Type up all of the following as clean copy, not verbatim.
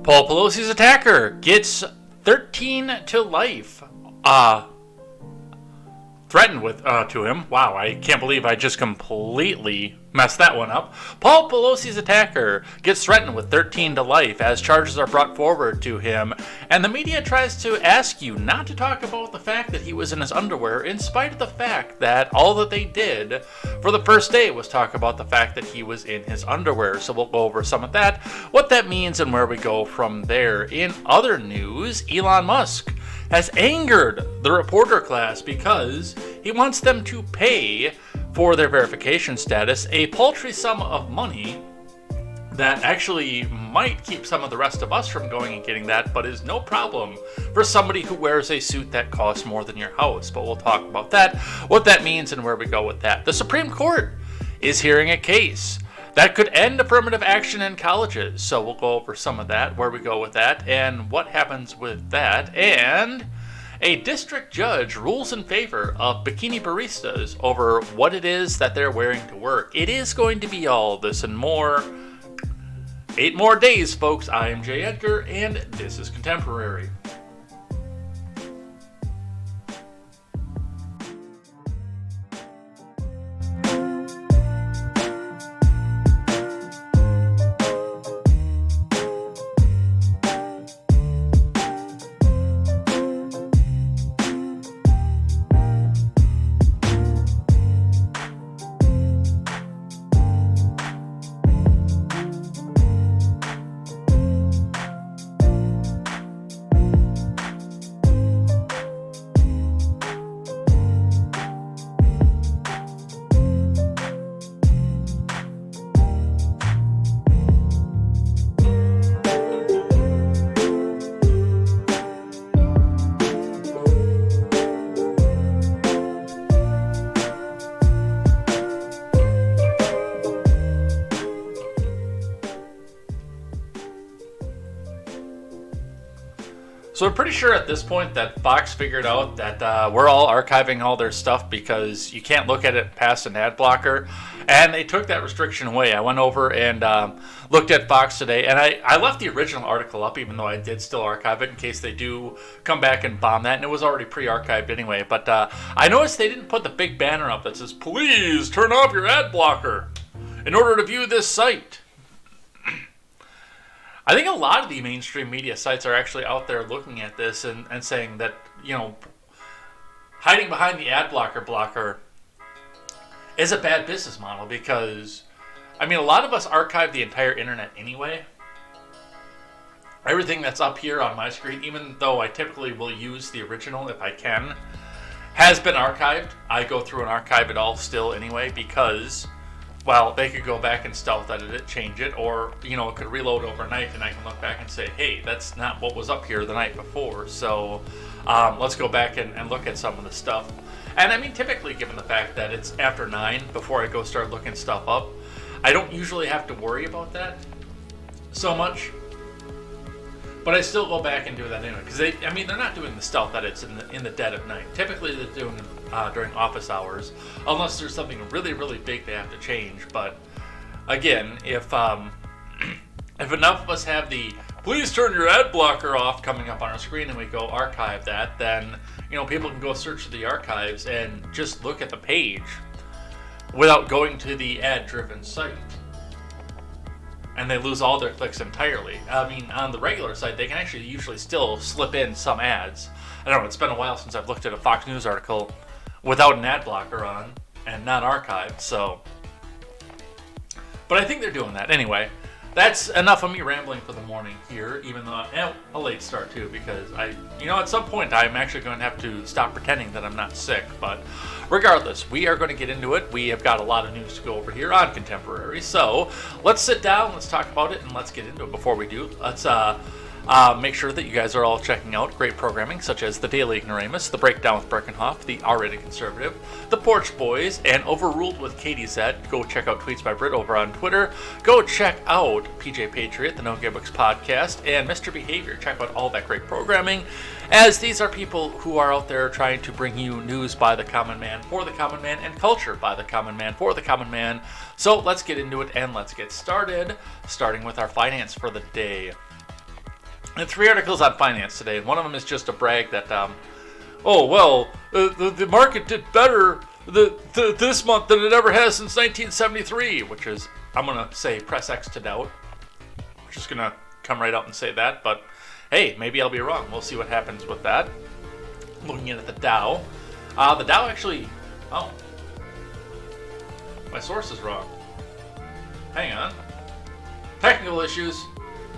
Paul Pelosi's attacker gets 13 to life. Threatened with to him. Wow, I can't believe I just completely messed that one up. Paul Pelosi's attacker gets threatened with 13 to life as charges are brought forward to him, and the media tries to ask you not to talk about the fact that he was in his underwear, in spite of the fact that all that they did for the first day was talk about the fact that he was in his underwear. So we'll go over some of that, what that means, and where we go from there. In other news, Elon Musk has angered the reporter class because he wants them to pay for their verification status a paltry sum of money that actually might keep some of the rest of us from going and getting that, but is no problem for somebody who wears a suit that costs more than your house. But we'll talk about that, what that means, and where we go with that. The Supreme Court is hearing a case that could end affirmative action in colleges. So we'll go over some of that, where we go with that, and what happens with that. And a district judge rules in favor of bikini baristas over what it is that they're wearing to work. It is going to be all this and more. 8 more days, folks. I am Jay Edgar, and this is Contemporary. So I'm pretty sure at this point that Fox figured out that we're all archiving all their stuff because you can't look at it past an ad blocker. And they took that restriction away. I went over and looked at Fox today, and I left the original article up, even though I did still archive it in case they do come back and bomb that. And it was already pre-archived anyway. But I noticed they didn't put the big banner up that says, "Please turn off your ad blocker in order to view this site." I think a lot of the mainstream media sites are actually out there looking at this and saying that, you know, hiding behind the ad blocker is a bad business model because, I mean, a lot of us archive the entire internet anyway. Everything that's up here on my screen, even though I typically will use the original if I can, has been archived. I go through and archive it all still anyway because, well, they could go back and stealth edit it, change it, or, you know, it could reload overnight and I can look back and say, hey, that's not what was up here the night before. So let's go back and look at some of the stuff. And I mean, typically, given the fact that it's after 9 before I go start looking stuff up, I don't usually have to worry about that so much. But I still go back and do that anyway, because they're not doing the stealth edits in the dead of night. Typically, they're doing during office hours, unless there's something really, really big they have to change. But again, if enough of us have the "please turn your ad blocker off" coming up on our screen, and we go archive that, then, you know, people can go search the archives and just look at the page without going to the ad-driven site. And they lose all their clicks entirely. I mean, on the regular site, they can actually usually still slip in some ads. I don't know, it's been a while since I've looked at a Fox News article without an ad blocker on and not archived, so. But I think they're doing that. Anyway, that's enough of me rambling for the morning here, even though a late start too, because at some point I'm actually going to have to stop pretending that I'm not sick. But regardless, we are going to get into it. We have got a lot of news to go over here on Contemporary, so let's sit down, let's talk about it, and let's get into it. Before we do, let's make sure that you guys are all checking out great programming such as The Daily Ignoramus, The Breakdown with Breckenhoff, The R-Rated Conservative, The Porch Boys, and Overruled with KTZed. Go check out Tweets by Britt over on Twitter. Go check out PJ Patriot, the No Gimmicks podcast, and Mr. Behavior. Check out all that great programming, as these are people who are out there trying to bring you news by the common man, for the common man, and culture by the common man, for the common man. So let's get into it and let's get started, starting with our finance for the day. And 3 articles on finance today, and one of them is just a brag that, the market did better this month than it ever has since 1973, which is, I'm going to say, press X to doubt. I'm just going to come right out and say that, but hey, maybe I'll be wrong. We'll see what happens with that. Looking at the Dow. The Dow actually, my source is wrong. Hang on. Technical issues.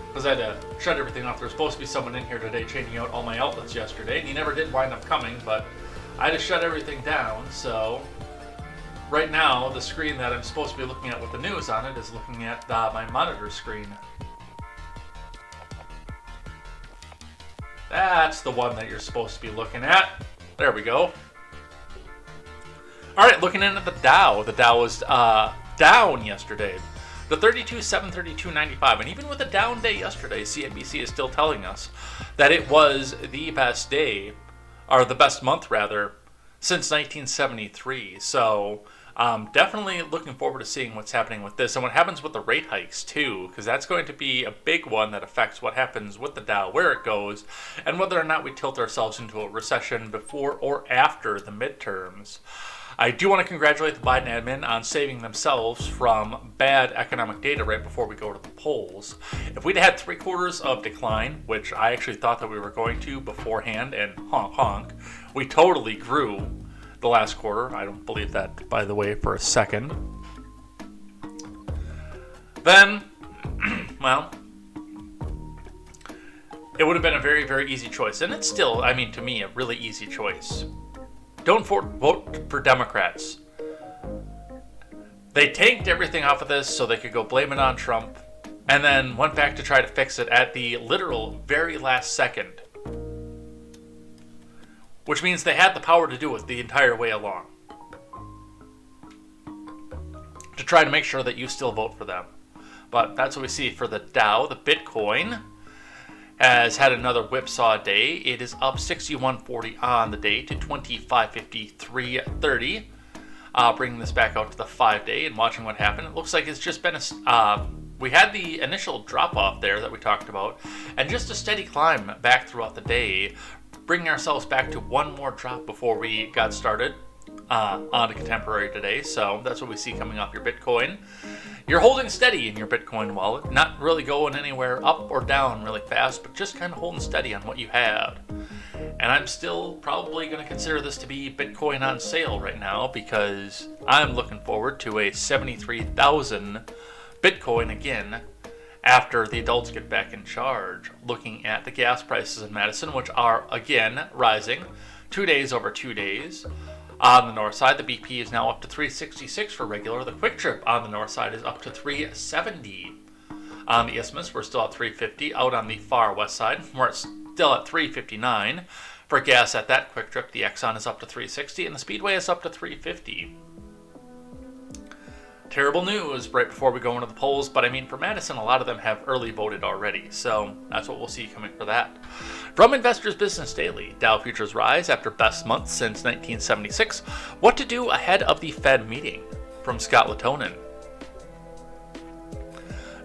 Because I had to shut everything off. There was supposed to be someone in here today changing out all my outlets yesterday, and he never did wind up coming, but I had to shut everything down, so right now the screen that I'm supposed to be looking at with the news on it is looking at my monitor screen. That's the one that you're supposed to be looking at. There we go. Alright, looking in at the Dow. The Dow was down yesterday. The 32,732.95, and even with a down day yesterday, CNBC is still telling us that it was the best day, or the best month rather, since 1973. So definitely looking forward to seeing what's happening with this and what happens with the rate hikes too, because that's going to be a big one that affects what happens with the Dow, where it goes, and whether or not we tilt ourselves into a recession before or after the midterms. I do want to congratulate the Biden admin on saving themselves from bad economic data right before we go to the polls. If we'd had 3/4 of decline, which I actually thought that we were going to beforehand, and honk honk, we totally grew the last quarter. I don't believe that, by the way, for a second. Then, well, it would have been a very, very easy choice. And it's still, I mean, to me, a really easy choice. Don't vote for Democrats. They tanked everything off of this so they could go blame it on Trump, and then went back to try to fix it at the literal very last second. Which means they had the power to do it the entire way along. To try to make sure that you still vote for them. But that's what we see for the Dow. The Bitcoin has had another whipsaw day. It is up 61.40 on the day to 2553.30. Bringing this back out to the 5-day and watching what happened. It looks like it's just been we had the initial drop off there that we talked about, and just a steady climb back throughout the day, bringing ourselves back to one more drop before we got started on a contemporary today. So that's what we see coming off your Bitcoin. You're holding steady in your Bitcoin wallet, not really going anywhere up or down really fast, but just kind of holding steady on what you had. And I'm still probably going to consider this to be Bitcoin on sale right now, because I'm looking forward to a 73,000 Bitcoin again after the adults get back in charge. Looking at the gas prices in Madison, which are again rising 2 days over 2 days. On the north side, the BP is now up to 366 for regular. The quick trip on the north side is up to 370. On the isthmus, we're still at 350. Out on the far west side, we're still at 359. For gas at that quick trip, the Exxon is up to 360 and the Speedway is up to 350. Terrible news right before we go into the polls, but I mean, for Madison, a lot of them have early voted already, so that's what we'll see coming for that. From Investors Business Daily, Dow futures rise after best month since 1976. What to do ahead of the Fed meeting? From Scott Latonin.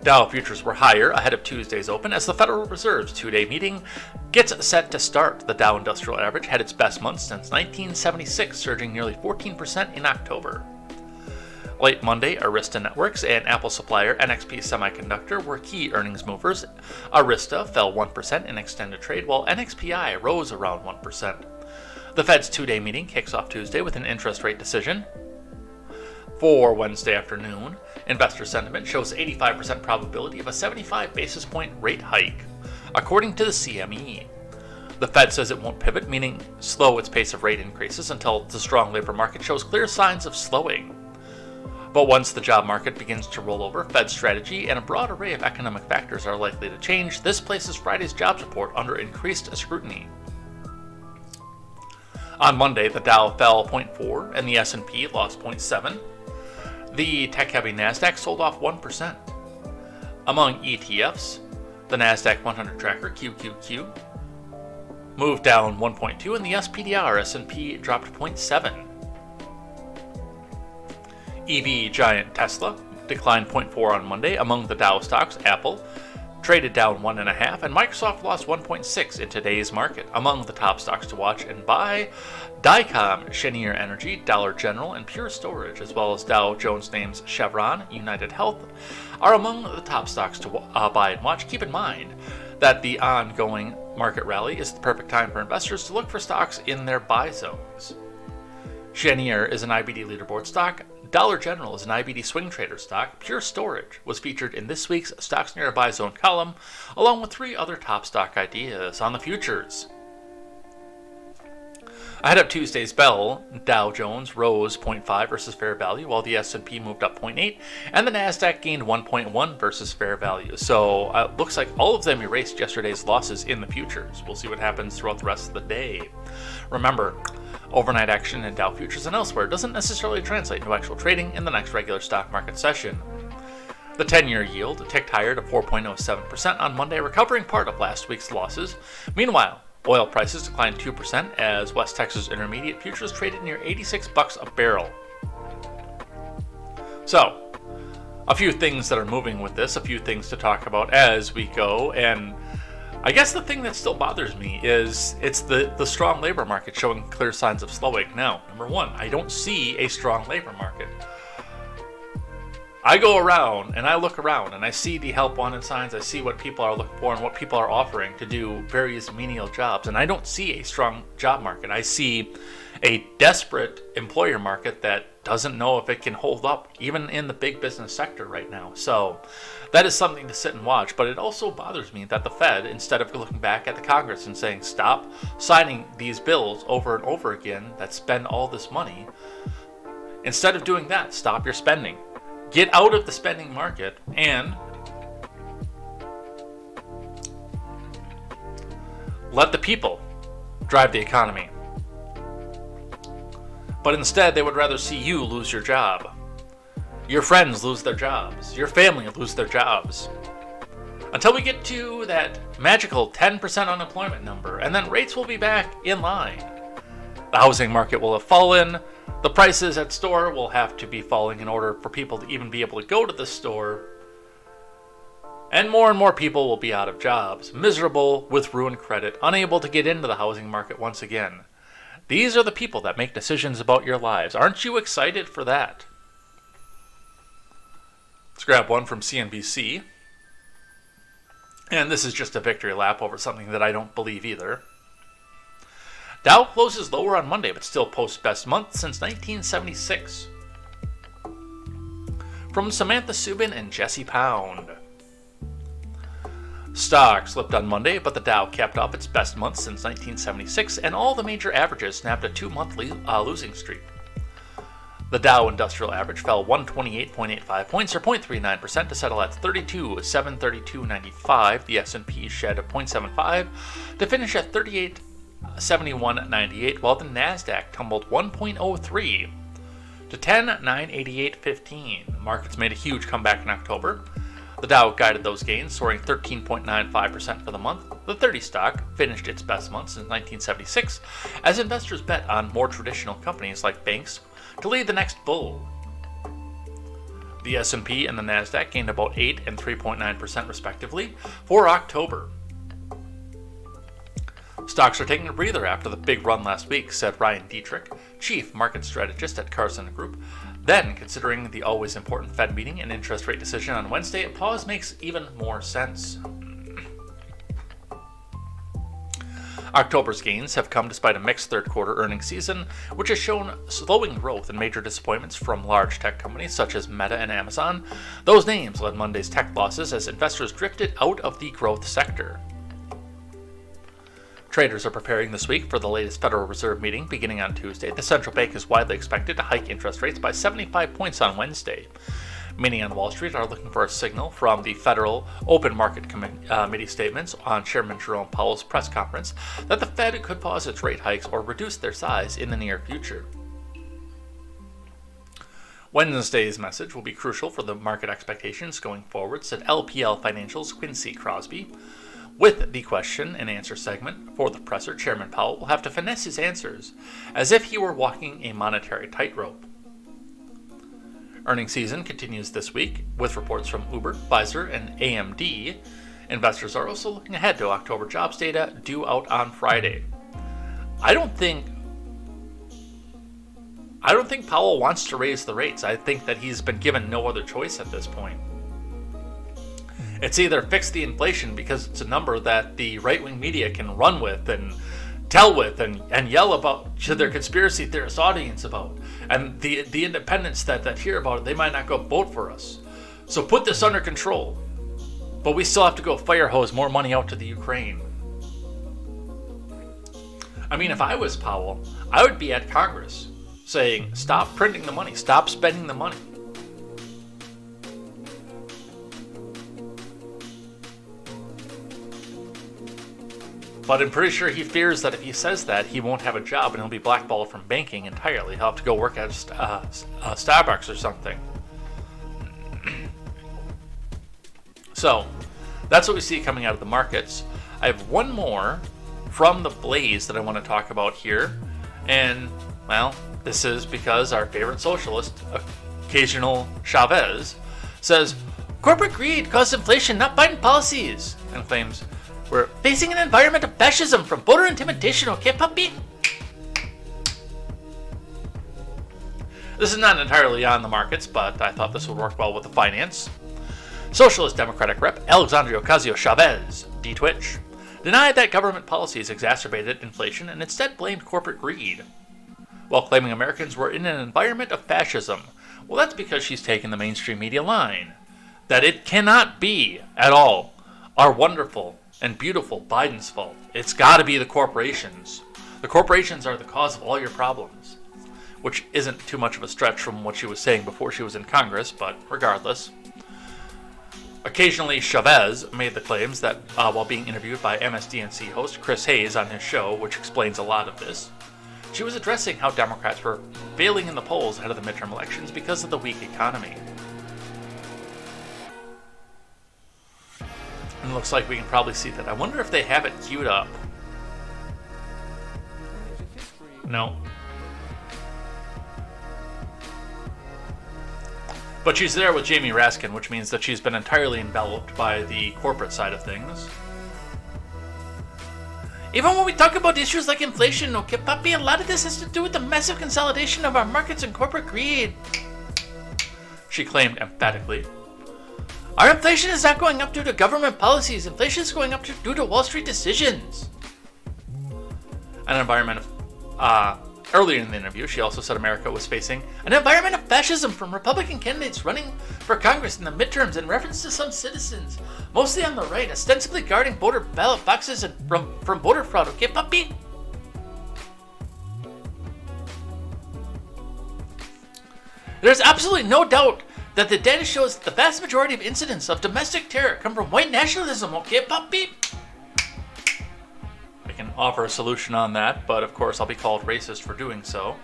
Dow futures were higher ahead of Tuesday's open as the Federal Reserve's 2-day meeting gets set to start. The Dow Industrial Average had its best month since 1976, surging nearly 14% in October. Late Monday, Arista Networks and Apple supplier NXP Semiconductor were key earnings movers. Arista fell 1% in extended trade, while NXPI rose around 1%. The Fed's 2-day meeting kicks off Tuesday with an interest rate decision. For Wednesday afternoon, investor sentiment shows 85% probability of a 75 basis point rate hike, according to the CME. The Fed says it won't pivot, meaning slow its pace of rate increases until the strong labor market shows clear signs of slowing. But once the job market begins to roll over, Fed strategy and a broad array of economic factors are likely to change. This places Friday's jobs report under increased scrutiny. On Monday, the Dow fell 0.4 and the S&P lost 0.7. The tech-heavy Nasdaq sold off 1%. Among ETFs, the Nasdaq 100 tracker QQQ moved down 1.2 and the SPDR S&P dropped 0.7. EV giant Tesla declined 0.4 on Monday. Among the Dow stocks, Apple, traded down 1.5, and Microsoft lost 1.6 in today's market. Among the top stocks to watch and buy, Dycom, Cheniere Energy, Dollar General, and Pure Storage, as well as Dow Jones names Chevron, United Health, are among the top stocks to buy and watch. Keep in mind that the ongoing market rally is the perfect time for investors to look for stocks in their buy zones. Cheniere is an IBD leaderboard stock. Dollar General is an IBD swing trader stock. Pure Storage was featured in this week's Stocks Near a Buy Zone column, along with 3 other top stock ideas on the futures. Ahead of Tuesday's bell, Dow Jones rose 0.5 versus fair value, while the S&P moved up 0.8, and the Nasdaq gained 1.1 versus fair value. So it looks like all of them erased yesterday's losses in the futures. We'll see what happens throughout the rest of the day. Remember, overnight action in Dow futures and elsewhere doesn't necessarily translate into actual trading in the next regular stock market session. The 10-year yield ticked higher to 4.07% on Monday, recovering part of last week's losses. Meanwhile, oil prices declined 2% as West Texas Intermediate futures traded near $86 a barrel. So, a few things that are moving with this, a few things to talk about as we go, and I guess the thing that still bothers me is it's the strong labor market showing clear signs of slowing. Now, number one, I don't see a strong labor market. I go around and I look around and I see the help wanted signs. I see what people are looking for and what people are offering to do various menial jobs. And I don't see a strong job market. I see a desperate employer market that doesn't know if it can hold up even in the big business sector right now. So that is something to sit and watch. But it also bothers me that the Fed, instead of looking back at the Congress and saying, stop signing these bills over and over again that spend all this money, instead of doing that, stop your spending. Get out of the spending market and let the people drive the economy. But instead, they would rather see you lose your job, your friends lose their jobs, your family lose their jobs. Until we get to that magical 10% unemployment number, and then rates will be back in line. The housing market will have fallen. The prices at store will have to be falling in order for people to even be able to go to the store. And more people will be out of jobs, miserable with ruined credit, unable to get into the housing market once again. These are the people that make decisions about your lives. Aren't you excited for that? Let's grab one from CNBC. And this is just a victory lap over something that I don't believe either. Dow closes lower on Monday, but still posts best month since 1976. From Samantha Subin and Jesse Pound. Stock slipped on Monday, but the Dow kept up its best month since 1976, and all the major averages snapped a 2-month losing streak. The Dow Industrial Average fell 128.85 points, or 0.39%, to settle at 32,732.95. The S&P shed 0.75 to finish at 38,71.98, while the Nasdaq tumbled 1.03 to 10,988.15. Markets made a huge comeback in October. The Dow guided those gains, soaring 13.95% for the month. The 30 stock finished its best month since 1976, as investors bet on more traditional companies like banks to lead the next bull. The S&P and the Nasdaq gained about 8 and 3.9% respectively for October. Stocks are taking a breather after the big run last week, said Ryan Dietrich, chief market strategist at Carson Group. Then, considering the always important Fed meeting and interest rate decision on Wednesday, a pause makes even more sense. October's gains have come despite a mixed third-quarter earnings season, which has shown slowing growth and major disappointments from large tech companies such as Meta and Amazon. Those names led Monday's tech losses as investors drifted out of the growth sector. Traders are preparing this week for the latest Federal Reserve meeting beginning on Tuesday. The central bank is widely expected to hike interest rates by 75 points on Wednesday. Many on Wall Street are looking for a signal from the Federal Open Market Committee statements on Chairman Jerome Powell's press conference that the Fed could pause its rate hikes or reduce their size in the near future. Wednesday's message will be crucial for the market expectations going forward, said LPL Financial's Quincy Crosby. With the question and answer segment for the presser, Chairman Powell will have to finesse his answers as if he were walking a monetary tightrope. Earnings season continues this week with reports from Uber, Pfizer, and AMD. Investors are also looking ahead to October jobs data due out on Friday. I don't think Powell wants to raise the rates. I think that he's been given no other choice at this point. It's either fix the inflation because it's a number that the right-wing media can run with and tell with and yell about to their conspiracy theorist audience about. And the independents that hear about it, they might not go vote for us. So put this under control. But we still have to go fire hose more money out to the Ukraine. I mean, if I was Powell, I would be at Congress saying, stop printing the money, stop spending the money. But I'm pretty sure he fears that if he says that, he won't have a job and he'll be blackballed from banking entirely. He'll have to go work at Starbucks or something. So, that's what we see coming out of the markets. I have one more from the Blaze that I want to talk about here. And, well, this is because our favorite socialist, occasional Chavez, says, corporate greed caused inflation, not Biden policies, and claims, we're facing an environment of fascism from voter intimidation, okay, puppy? This is not entirely on the markets, but I thought this would work well with the finance. Socialist Democratic Rep. Alexandria Ocasio-Chavez, D-Twitch, denied that government policies exacerbated inflation and instead blamed corporate greed, while claiming Americans were in an environment of fascism. Well, that's because she's taken the mainstream media line, that it cannot be at all our wonderful and beautiful Biden's fault. It's got to be the corporations. The corporations are the cause of all your problems, which isn't too much of a stretch from what she was saying before she was in Congress, but regardless. Occasionally, Chavez made the claims that while being interviewed by MSDNC host Chris Hayes on his show, which explains a lot of this, she was addressing how Democrats were failing in the polls ahead of the midterm elections because of the weak economy. And it looks like we can probably see that. I wonder if they have it queued up. No. But she's there with Jamie Raskin, which means that she's been entirely enveloped by the corporate side of things. Even when we talk about issues like inflation, okay, puppy, a lot of this has to do with the massive consolidation of our markets and corporate greed, she claimed emphatically. Our inflation is not going up due to government policies. Inflation is going up due to Wall Street decisions. An environment of... Earlier in the interview, she also said America was facing an environment of fascism from Republican candidates running for Congress in the midterms in reference to some citizens, mostly on the right, ostensibly guarding voter ballot boxes from voter fraud. Okay, puppy? There's absolutely no doubt that the data shows that the vast majority of incidents of domestic terror come from white nationalism. Okay, puppy? I can offer a solution on that, but of course I'll be called racist for doing so.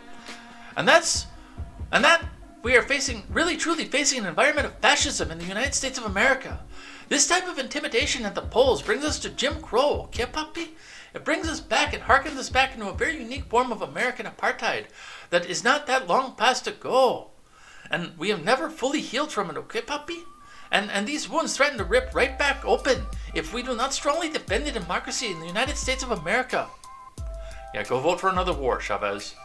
And that we are really truly facing an environment of fascism in the United States of America. This type of intimidation at the polls brings us to Jim Crow, okay, puppy? It brings us back and harkens us back into a very unique form of American apartheid that is not that long past ago. And we have never fully healed from it, okay, puppy? And these wounds threaten to rip right back open if we do not strongly defend the democracy in the United States of America. Yeah, go vote for another war, Chavez.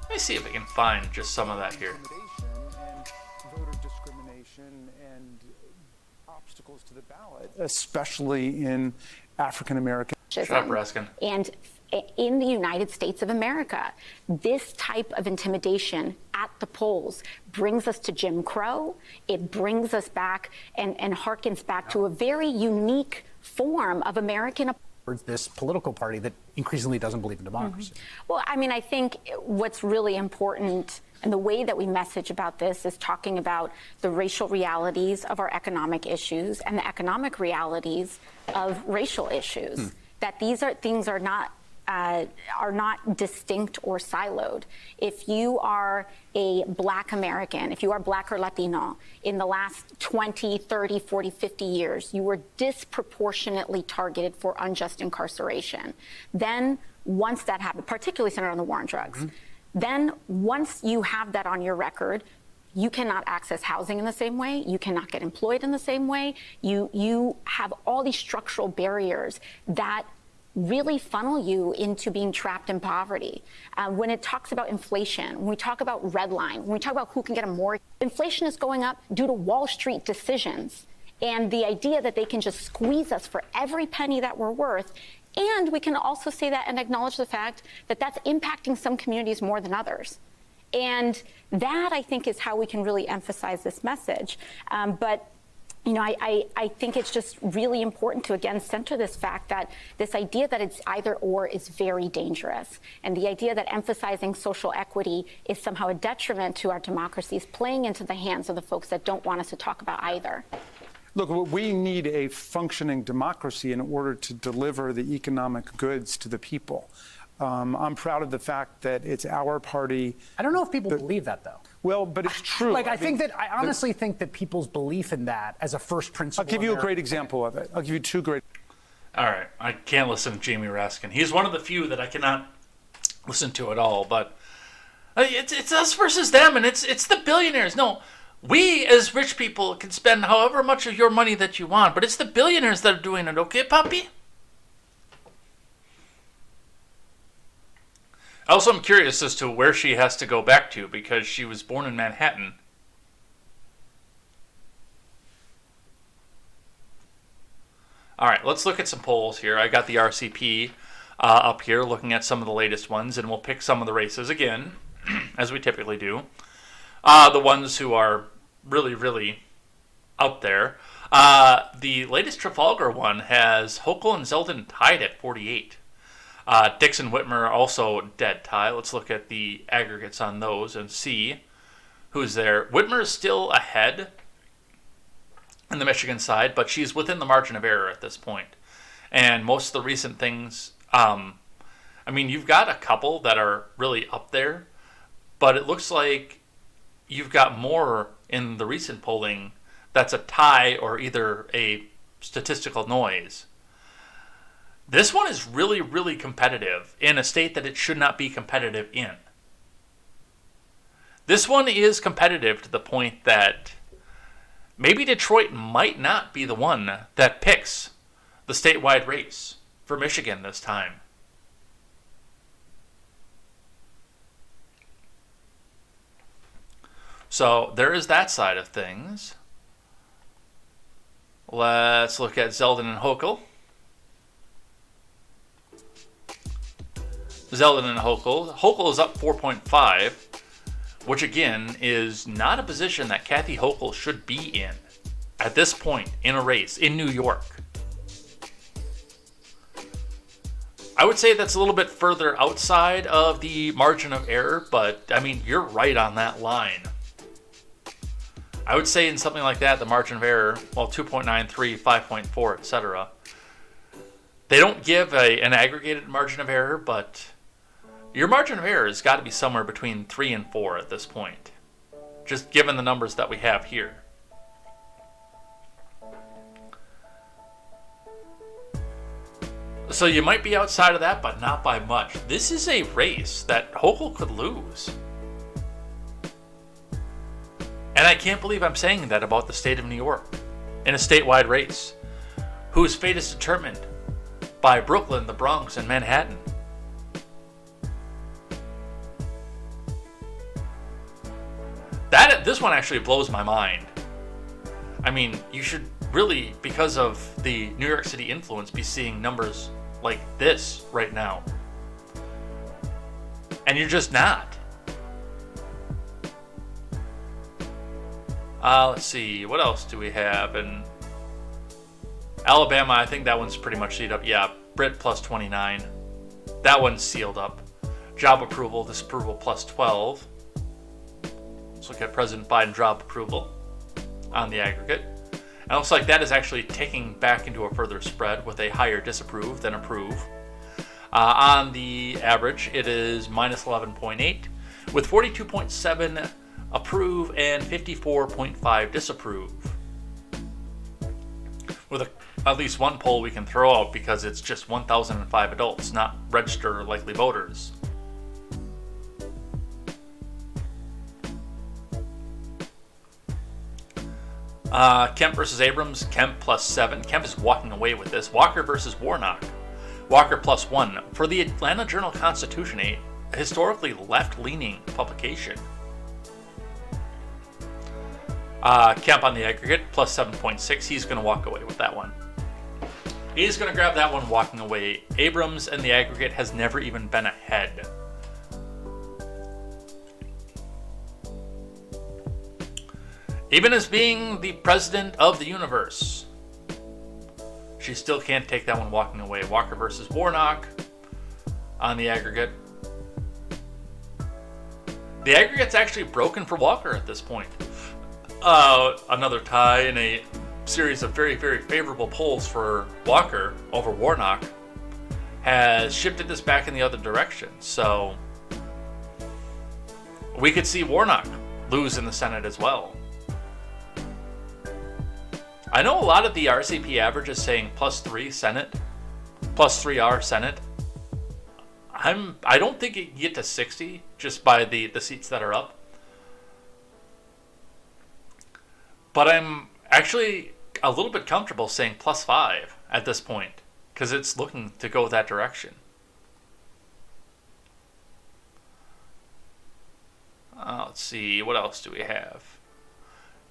Let me see if I can find just some of that here. Voter discrimination and obstacles to the ballot, especially in African American. Shut up, Raskin. And in the United States of America, this type of intimidation at the polls brings us to Jim Crow. It brings us back and harkens back to a very unique form of American. This political party that increasingly doesn't believe in democracy. Well, I mean, I think what's really important and the way that we message about this is talking about the racial realities of our economic issues and the economic realities of racial issues. That these things are not distinct or siloed. If you are a Black American, if you are Black or Latino, in the last 20, 30, 40, 50 years, you were disproportionately targeted for unjust incarceration. Then once that happened, particularly centered on the war on drugs, then once you have that on your record, you cannot access housing in the same way. You cannot get employed in the same way. You have all these structural barriers that really funnel you into being trapped in poverty. When it talks about inflation, when we talk about redline, when we talk about who can get a mortgage, inflation is going up due to Wall Street decisions and the idea that they can just squeeze us for every penny that we're worth. And we can also say that and acknowledge the fact that that's impacting some communities more than others. And that, I think, is how we can really emphasize this message. But you know, I think it's just really important to, again, center this fact that this idea that it's either or is very dangerous. And the idea that emphasizing social equity is somehow a detriment to our democracy is playing into the hands of the folks that don't want us to talk about either. Look, we need a functioning democracy in order to deliver the economic goods to the people. I'm proud of the fact that it's our party. I don't know if people believe that, though. Well, but it's true. I honestly think that people's belief in that as a first principle. I'll give you a great example of it. I'll give you two great. All right, I can't listen to Jamie Raskin. He's one of the few that I cannot listen to at all. But it's us versus them, and it's the billionaires. No, we as rich people can spend however much of your money that you want, but it's the billionaires that are doing it. Okay, puppy? Also, I'm curious as to where she has to go back to because she was born in Manhattan. All right, let's look at some polls here. I got the RCP up here looking at some of the latest ones, and we'll pick some of the races again, as we typically do. The ones who are really, really out there. The latest Trafalgar one has Hochul and Zeldin tied at 48. Dixon Whitmer also dead tie. Let's look at the aggregates on those and see who's there. Whitmer is still ahead in the Michigan side, but she's within the margin of error at this point. And most of the recent things, I mean, you've got a couple that are really up there, but it looks like you've got more in the recent polling that's a tie or either a statistical noise. This one is really, really competitive in a state that it should not be competitive in. This one is competitive to the point that maybe Detroit might not be the one that picks the statewide race for Michigan this time. So there is that side of things. Let's look at Zeldin and Hochul. Zeldin and Hochul. Hochul is up 4.5, which again is not a position that Kathy Hochul should be in at this point in a race in New York. I would say that's a little bit further outside of the margin of error, but I mean, you're right on that line. I would say in something like that, the margin of error, well, 2.93, 5.4, etc. They don't give an aggregated margin of error, but your margin of error has got to be somewhere between 3 and 4 at this point, just given the numbers that we have here. So you might be outside of that, but not by much. This is a race that Hochul could lose. And I can't believe I'm saying that about the state of New York in a statewide race, whose fate is determined by Brooklyn, the Bronx, and Manhattan. This one actually blows my mind. I mean, you should really, because of the New York City influence, be seeing numbers like this right now. And you're just not. Let's see, what else do we have? In Alabama, I think that one's pretty much sealed up. Yeah, Britt plus 29. That one's sealed up. Job approval, disapproval plus 12. Let's look at President Biden job approval on the aggregate. And it looks like that is actually taking back into a further spread with a higher disapprove than approve. On the average, it is minus 11.8 with 42.7 approve and 54.5 disapprove. With at least one poll we can throw out because it's just 1,005 adults, not registered or likely voters. Kemp versus Abrams. Kemp +7. Kemp is walking away with this. Walker versus Warnock. Walker +1. For the Atlanta Journal-Constitution, a historically left-leaning publication. Kemp on the aggregate, +7.6. He's going to walk away with that one. He's going to grab that one walking away. Abrams in the aggregate has never even been ahead. Even as being the president of the universe, she still can't take that one walking away. Walker versus Warnock on the aggregate. The aggregate's actually broken for Walker at this point. Another tie in a series of very, very favorable polls for Walker over Warnock has shifted this back in the other direction. So we could see Warnock lose in the Senate as well. I know a lot of the RCP average is saying +3 Senate, +3R Senate. I don't think it can get to 60 just by the seats that are up. But I'm actually a little bit comfortable saying +5 at this point because it's looking to go that direction. Let's see, what else do we have?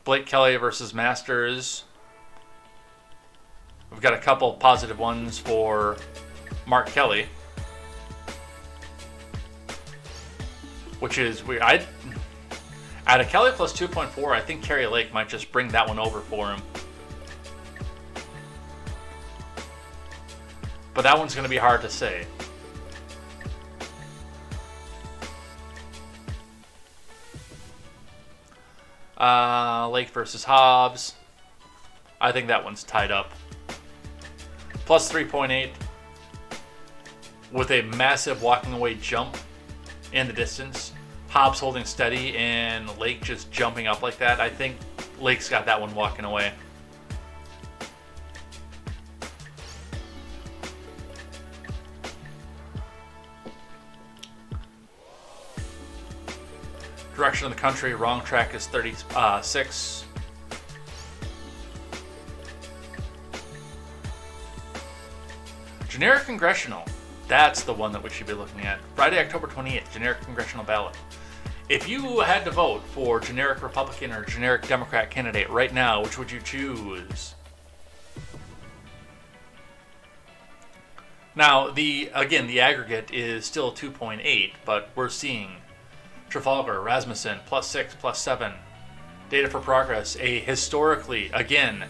Blake Kelly versus Masters. We've got a couple positive ones for Mark Kelly, which is weird. At a Kelly +2.4, I think Kerry Lake might just bring that one over for him. But that one's going to be hard to say. Lake versus Hobbs. I think that one's tied up. +3.8 with a massive walking away jump in the distance. Hobbs holding steady and Lake just jumping up like that. I think Lake's got that one walking away. Direction of the country, wrong track is 36. Generic congressional. That's the one that we should be looking at. Friday, October 28th, generic congressional ballot. If you had to vote for generic Republican or generic Democrat candidate right now, which would you choose? Now, the aggregate is still 2.8, but we're seeing Trafalgar, Rasmussen, +6, +7. Data for Progress, a historically, again,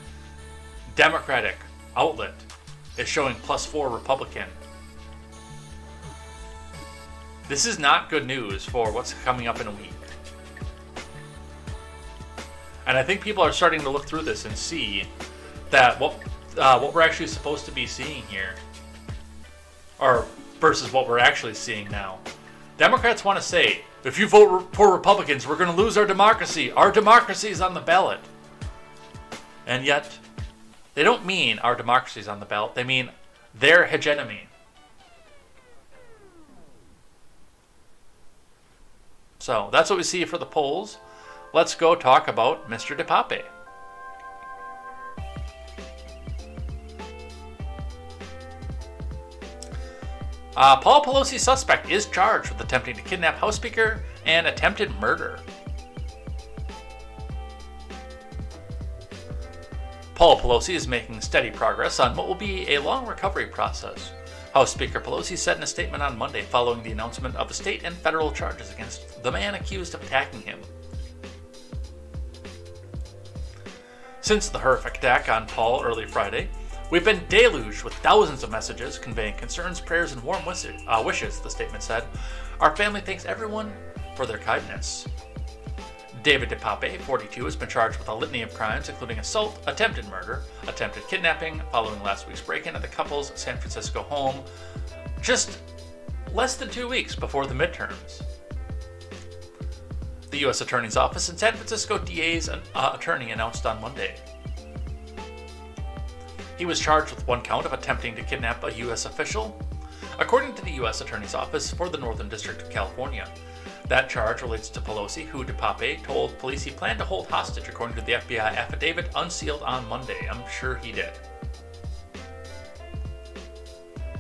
Democratic outlet, is showing +4 Republican. This is not good news for what's coming up in a week. And I think people are starting to look through this and see that what we're actually supposed to be seeing here, or versus what we're actually seeing now. Democrats want to say, if you vote for Republicans, we're going to lose our democracy. Our democracy is on the ballot. And yet, they don't mean our democracy is on the ballot. They mean their hegemony. So that's what we see for the polls. Let's go talk about Mr. DePape. Paul Pelosi suspect is charged with attempting to kidnap House Speaker and attempted murder. Paul Pelosi is making steady progress on what will be a long recovery process. House Speaker Pelosi said in a statement on Monday following the announcement of state and federal charges against the man accused of attacking him. Since the horrific attack on Paul early Friday, we've been deluged with thousands of messages conveying concerns, prayers, and warm wishes, the statement said. Our family thanks everyone for their kindness. David DePape, 42, has been charged with a litany of crimes, including assault, attempted murder, attempted kidnapping, following last week's break-in at the couple's San Francisco home, just less than 2 weeks before the midterms. The U.S. Attorney's Office and San Francisco DA's attorney announced on Monday. He was charged with one count of attempting to kidnap a U.S. official, according to the U.S. Attorney's Office for the Northern District of California. That charge relates to Pelosi, who DePape told police he planned to hold hostage, according to the FBI affidavit unsealed on Monday. I'm sure he did.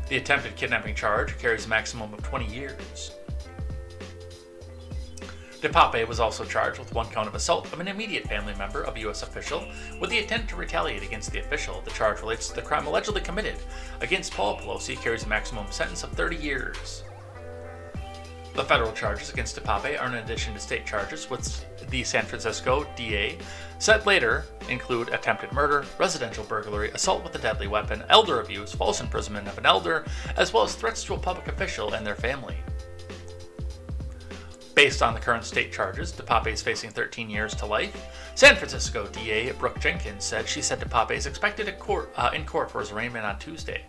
The attempted kidnapping charge carries a maximum of 20 years. DePape was also charged with one count of assault of an immediate family member of a U.S. official with the intent to retaliate against the official. The charge relates to the crime allegedly committed against Paul Pelosi, carries a maximum sentence of 30 years. The federal charges against DePape are in addition to state charges, with the San Francisco DA said later include attempted murder, residential burglary, assault with a deadly weapon, elder abuse, false imprisonment of an elder, as well as threats to a public official and their family. Based on the current state charges, DePape is facing 13 years to life. San Francisco DA Brooke Jenkins said she said DePape is expected in court for his arraignment on Tuesday.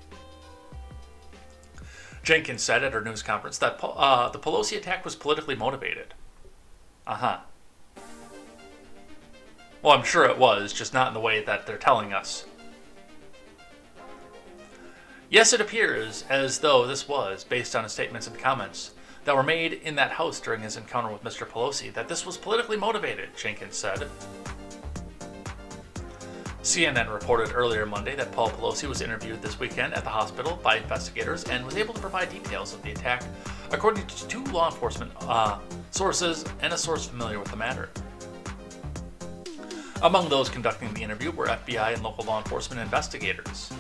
Jenkins said at her news conference that the Pelosi attack was politically motivated. Well, I'm sure it was, just not in the way that they're telling us. Yes, it appears as though this was, based on his statements and comments that were made in that house during his encounter with Mr. Pelosi, that this was politically motivated, Jenkins said. CNN reported earlier Monday that Paul Pelosi was interviewed this weekend at the hospital by investigators and was able to provide details of the attack, according to two law enforcement sources and a source familiar with the matter. Among those conducting the interview were FBI and local law enforcement investigators.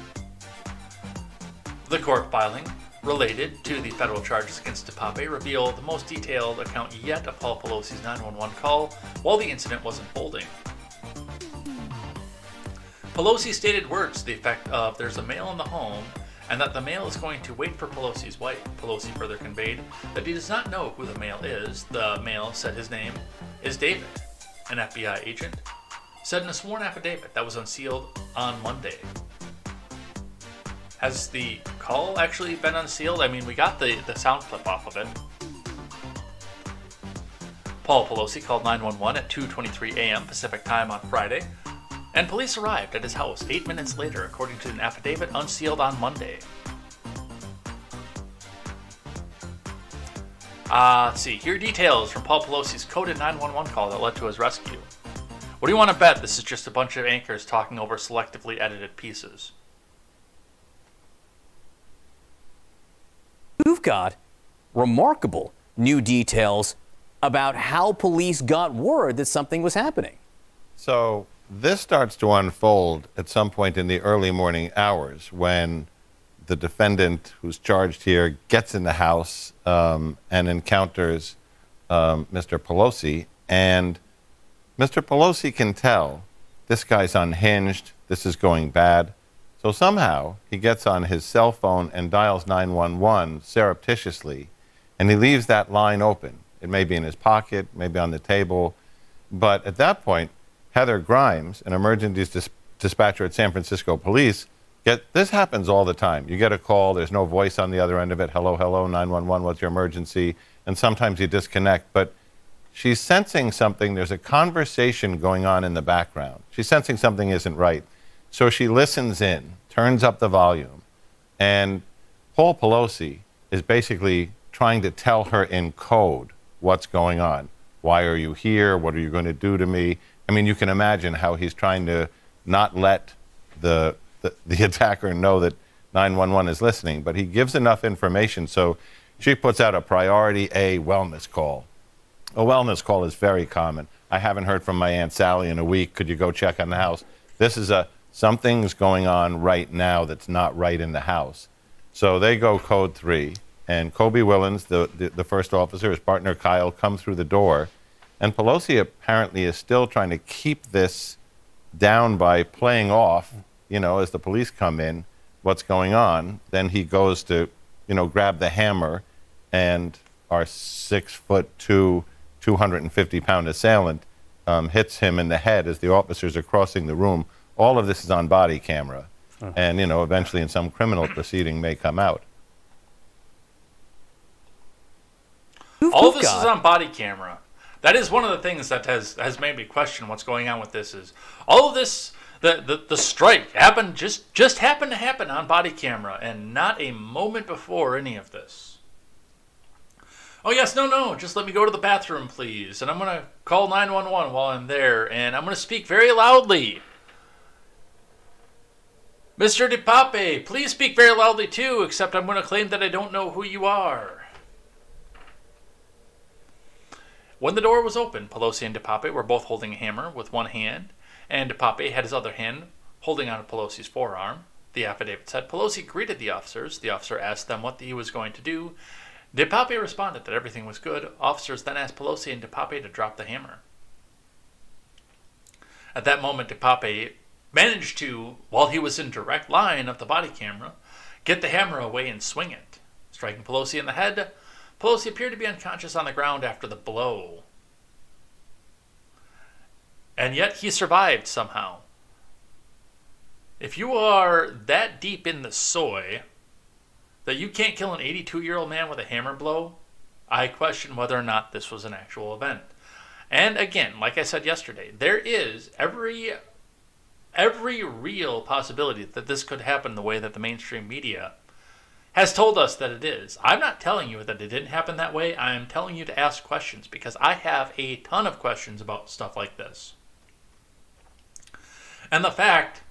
The court filing related to the federal charges against DePape revealed the most detailed account yet of Paul Pelosi's 911 call while the incident was unfolding. Pelosi stated words to the effect of, "There's a male in the home," and that the male is going to wait for Pelosi's wife. Pelosi further conveyed that he does not know who the male is. The male said his name is David. An FBI agent said in a sworn affidavit that was unsealed on Monday. Has the call actually been unsealed? I mean, we got the sound clip off of it. Paul Pelosi called 911 at 2:23 a.m. Pacific time on Friday, and police arrived at his house 8 minutes later, according to an affidavit unsealed on Monday. Let's see. Here are details from Paul Pelosi's coded 911 call that led to his rescue. What do you want to bet this is just a bunch of anchors talking over selectively edited pieces? You've got remarkable new details about how police got word that something was happening. So this starts to unfold at some point in the early morning hours when the defendant who's charged here gets in the house and encounters Mr. Pelosi. And Mr. Pelosi can tell this guy's unhinged, this is going bad. So somehow he gets on his cell phone and dials 911 surreptitiously, and he leaves that line open. It may be in his pocket, maybe on the table. But at that point, Heather Grimes, an emergency dispatcher at San Francisco Police, this happens all the time. You get a call, there's no voice on the other end of it. Hello, hello, 911, what's your emergency? And sometimes you disconnect. But she's sensing something. There's a conversation going on in the background. She's sensing something isn't right. So she listens in, turns up the volume, and Paul Pelosi is basically trying to tell her in code what's going on. Why are you here? What are you going to do to me? I mean, you can imagine how he's trying to not let the attacker know that 911 is listening, but he gives enough information. So she puts out a priority A wellness call. A wellness call is very common. I haven't heard from my Aunt Sally in a week. Could you go check on the house? This is something's going on right now that's not right in the house. So they go code 3, and Kobe Willens, the first officer, his partner Kyle, come through the door. And Pelosi apparently is still trying to keep this down by playing off, as the police come in, what's going on. Then he goes to, grab the hammer, and our 6'2", 250-pound assailant hits him in the head as the officers are crossing the room. All of this is on body camera, and, eventually in some criminal proceeding may come out. All this is on body camera. That is one of the things that has made me question what's going on with this. Is all of this, the strike happened just happened to happen on body camera and not a moment before any of this. Oh, yes, no, just let me go to the bathroom, please. And I'm going to call 911 while I'm there, and I'm going to speak very loudly. Mr. DePape, please speak very loudly too, except I'm going to claim that I don't know who you are. When the door was open, Pelosi and DePape were both holding a hammer with one hand, and DePape had his other hand holding on to Pelosi's forearm. The affidavit said Pelosi greeted the officers. The officer asked them what he was going to do. DePape responded that everything was good. Officers then asked Pelosi and DePape to drop the hammer. At that moment, DePape managed to, while he was in direct line of the body camera, get the hammer away and swing it, striking Pelosi in the head. Pelosi appeared to be unconscious on the ground after the blow. And yet he survived somehow. If you are that deep in the soy that you can't kill an 82-year-old man with a hammer blow, I question whether or not this was an actual event. And again, like I said yesterday, there is every real possibility that this could happen the way that the mainstream media has told us that it is. I'm not telling you that it didn't happen that way. I am telling you to ask questions because I have a ton of questions about stuff like this. And the fact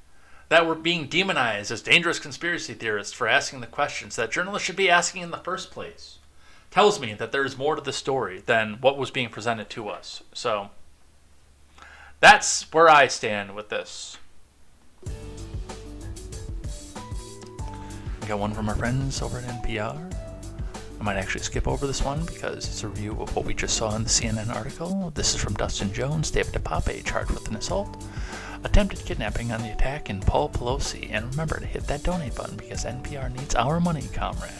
that we're being demonized as dangerous conspiracy theorists for asking the questions that journalists should be asking in the first place tells me that there is more to the story than what was being presented to us. So that's where I stand with this. We got one from our friends over at NPR. I might actually skip over this one because it's a review of what we just saw in the CNN article. This is from Dustin Jones. David DePape charged with an assault, attempted kidnapping on the attack in Paul Pelosi. And remember to hit that donate button because NPR needs our money, comrade,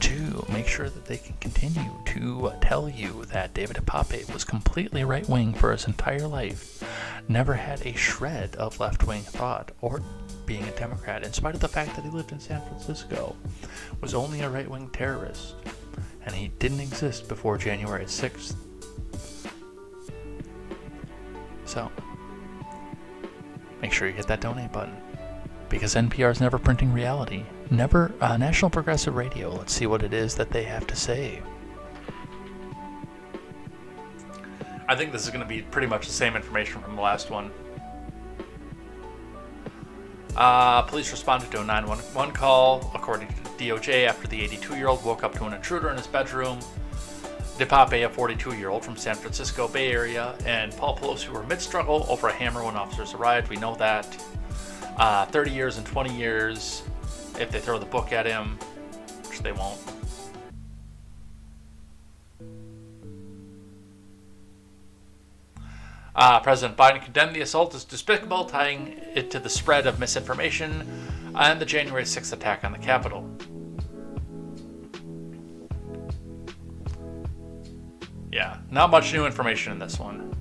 to make sure that they can continue to tell you that David DePape was completely right-wing for his entire life, never had a shred of left-wing thought or being a Democrat, in spite of the fact that he lived in San Francisco, was only a right-wing terrorist, and he didn't exist before January 6th. So, make sure you hit that donate button, because NPR is never printing reality. Never National Progressive Radio. Let's see what it is that they have to say. I think this is going to be pretty much the same information from the last one. Police responded to a 911 call, according to DOJ, after the 82-year-old woke up to an intruder in his bedroom. DePape, a 42-year-old from San Francisco Bay Area, and Paul Pelosi were mid-struggle over a hammer when officers arrived. We know that. 30 years and 20 years if they throw the book at him, which they won't. President Biden condemned the assault as despicable, tying it to the spread of misinformation and the January 6th attack on the Capitol. Yeah, not much new information in this one.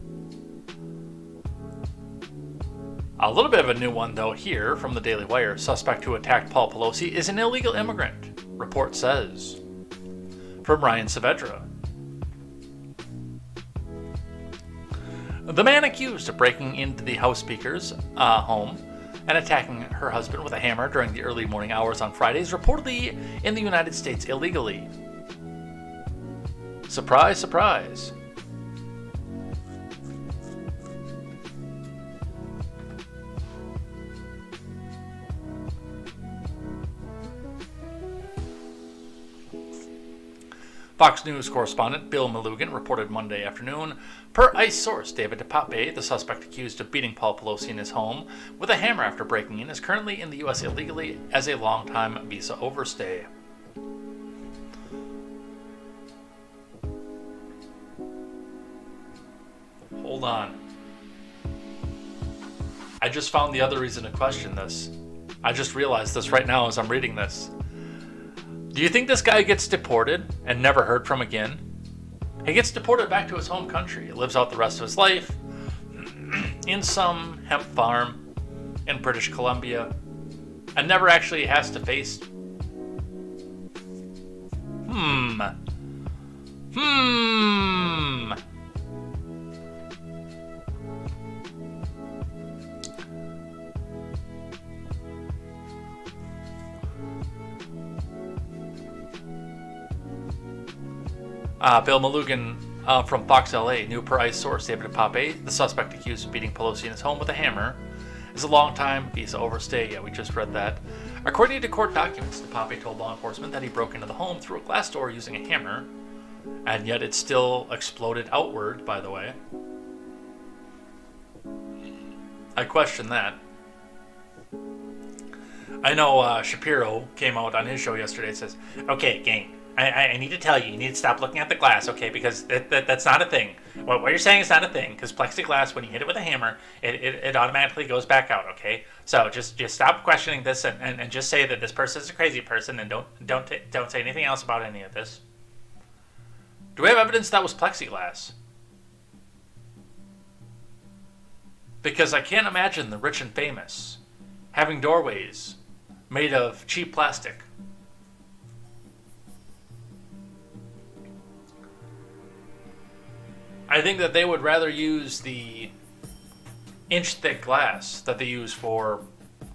A little bit of a new one, though, here from the Daily Wire. Suspect who attacked Paul Pelosi is an illegal immigrant, report says. From Ryan Saavedra. The man accused of breaking into the House Speaker's home and attacking her husband with a hammer during the early morning hours on Friday is reportedly in the United States illegally. Surprise, surprise. Fox News correspondent Bill Malugin reported Monday afternoon, per ICE source David DePape, the suspect accused of beating Paul Pelosi in his home with a hammer after breaking in, is currently in the U.S. illegally as a long-time visa overstay. Hold on. I just found the other reason to question this. I just realized this right now as I'm reading this. Do you think this guy gets deported and never heard from again? He gets deported back to his home country. He lives out the rest of his life in some hemp farm in British Columbia and never actually has to face... Bill Malugan from Fox LA, new Price source David DePape, the suspect accused of beating Pelosi in his home with a hammer, is a long-time visa overstay. Yeah, we just read that. According to court documents, DePape told law enforcement that he broke into the home through a glass door using a hammer, and yet it still exploded outward, by the way. I question that. I know Shapiro came out on his show yesterday and says, okay, gang, I need to tell you, you need to stop looking at the glass, okay, because that's not a thing. What you're saying is not a thing, because plexiglass, when you hit it with a hammer, it automatically goes back out, okay? So just stop questioning this and just say that this person is a crazy person, and don't say anything else about any of this. Do we have evidence that was plexiglass? Because I can't imagine the rich and famous having doorways made of cheap plastic. I think that they would rather use the inch-thick glass that they use for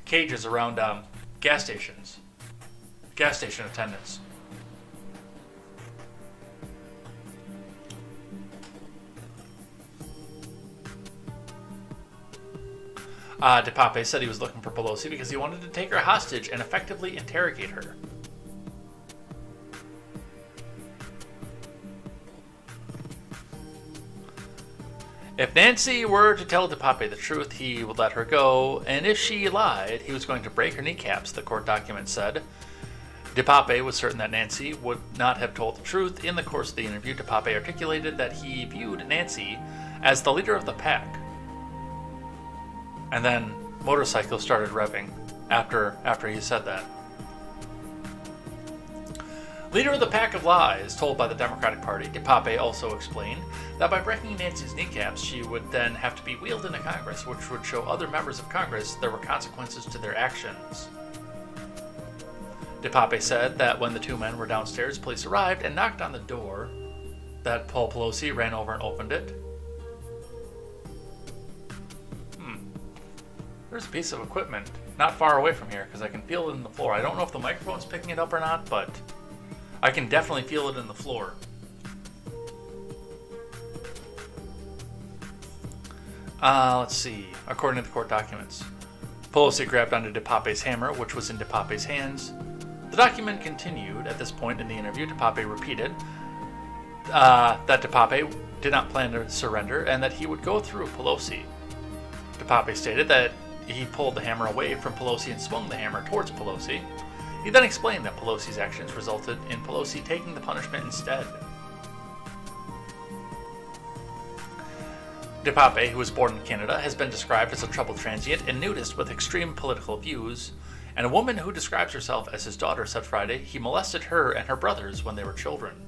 cages around gas station attendants. DePape said he was looking for Pelosi because he wanted to take her hostage and effectively interrogate her. If Nancy were to tell DePape the truth, he would let her go, and if she lied, he was going to break her kneecaps, the court document said. DePape was certain that Nancy would not have told the truth. In the course of the interview, DePape articulated that he viewed Nancy as the leader of the pack. And then motorcycles started revving after he said that. Leader of the pack of lies, told by the Democratic Party, DePape also explained that by breaking Nancy's kneecaps, she would then have to be wheeled into Congress, which would show other members of Congress there were consequences to their actions. DePape said that when the two men were downstairs, police arrived and knocked on the door, that Paul Pelosi ran over and opened it. There's a piece of equipment not far away from here because I can feel it in the floor. I don't know if the microphone's picking it up or not, but I can definitely feel it in the floor. Let's see. According to the court documents, Pelosi grabbed onto DePape's hammer, which was in DePape's hands. The document continued. At this point in the interview, DePape repeated that DePape did not plan to surrender and that he would go through Pelosi. DePape stated that he pulled the hammer away from Pelosi and swung the hammer towards Pelosi. He then explained that Pelosi's actions resulted in Pelosi taking the punishment instead. DePape, who was born in Canada, has been described as a troubled transient and nudist with extreme political views, and a woman who describes herself as his daughter said Friday he molested her and her brothers when they were children.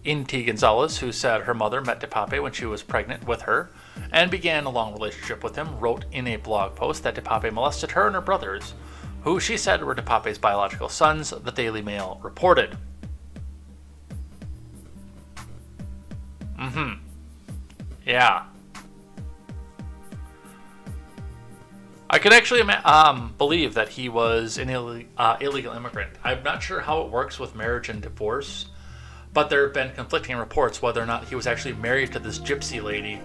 Inti Gonzalez, who said her mother met DePape when she was pregnant with her and began a long relationship with him, wrote in a blog post that DePape molested her and her brothers, who she said were DePape's biological sons, the Daily Mail reported. Yeah. I could actually believe that he was an illegal immigrant. I'm not sure how it works with marriage and divorce, but there have been conflicting reports whether or not he was actually married to this gypsy lady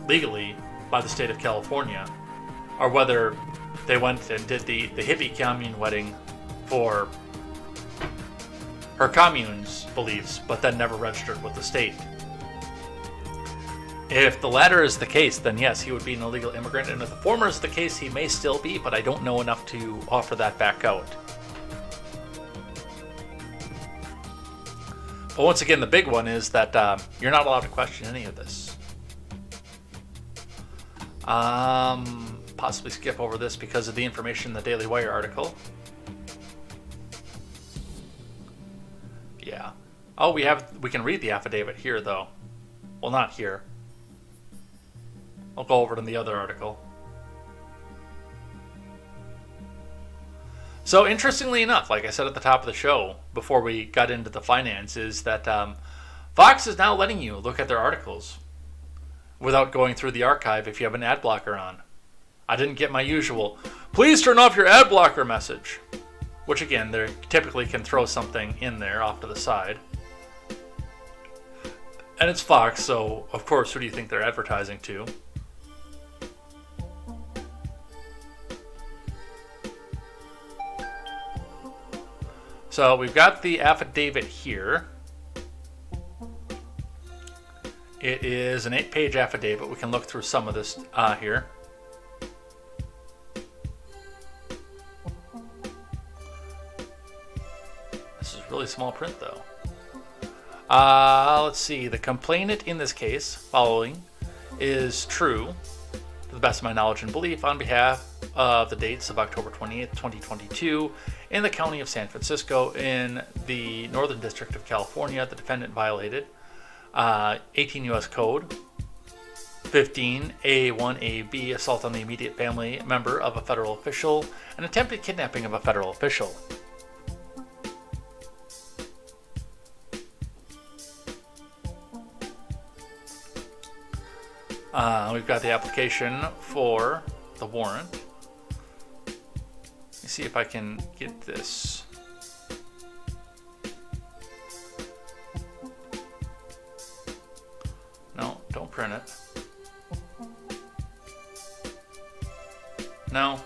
legally by the state of California, or whether they went and did the hippie commune wedding for her commune's beliefs, but then never registered with the state. If the latter is the case, then yes, he would be an illegal immigrant, and if the former is the case, he may still be, but I don't know enough to offer that back out. But once again, the big one is that you're not allowed to question any of this. Possibly skip over this because of the information in the Daily Wire article. Yeah. Oh, we can read the affidavit here, though. Well, not here. I'll go over to the other article. So, interestingly enough, like I said at the top of the show, before we got into the finance, is that Fox is now letting you look at their articles without going through the archive if you have an ad blocker on. I didn't get my usual, please turn off your ad blocker message, which again, they typically can throw something in there off to the side. And it's Fox, so of course, who do you think they're advertising to? So we've got the affidavit here. It is an 8-page affidavit. We can look through some of this here. This is really small print, though. Let's see. The complainant in this case, following, is true, to the best of my knowledge and belief, on behalf of the dates of October 28th, 2022, in the county of San Francisco, in the Northern District of California. The defendant violated 18 U.S. Code 15A1AB, assault on the immediate family member of a federal official, and attempted kidnapping of a federal official. We've got the application for the warrant. Let me see if I can get this. No, don't print it. No.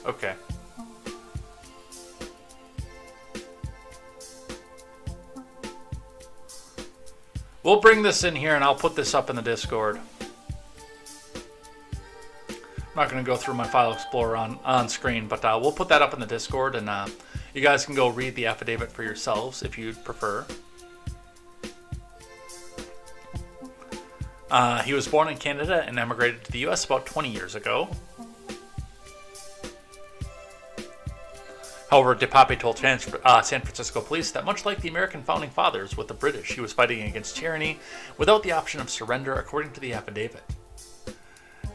Okay. We'll bring this in here and I'll put this up in the Discord. I'm not going to go through my file explorer on screen, but we'll put that up in the Discord, and you guys can go read the affidavit for yourselves if you'd prefer. He was born in Canada and emigrated to the U.S. about 20 years ago. However, DePape told San Francisco police that much like the American founding fathers with the British, he was fighting against tyranny without the option of surrender, according to the affidavit.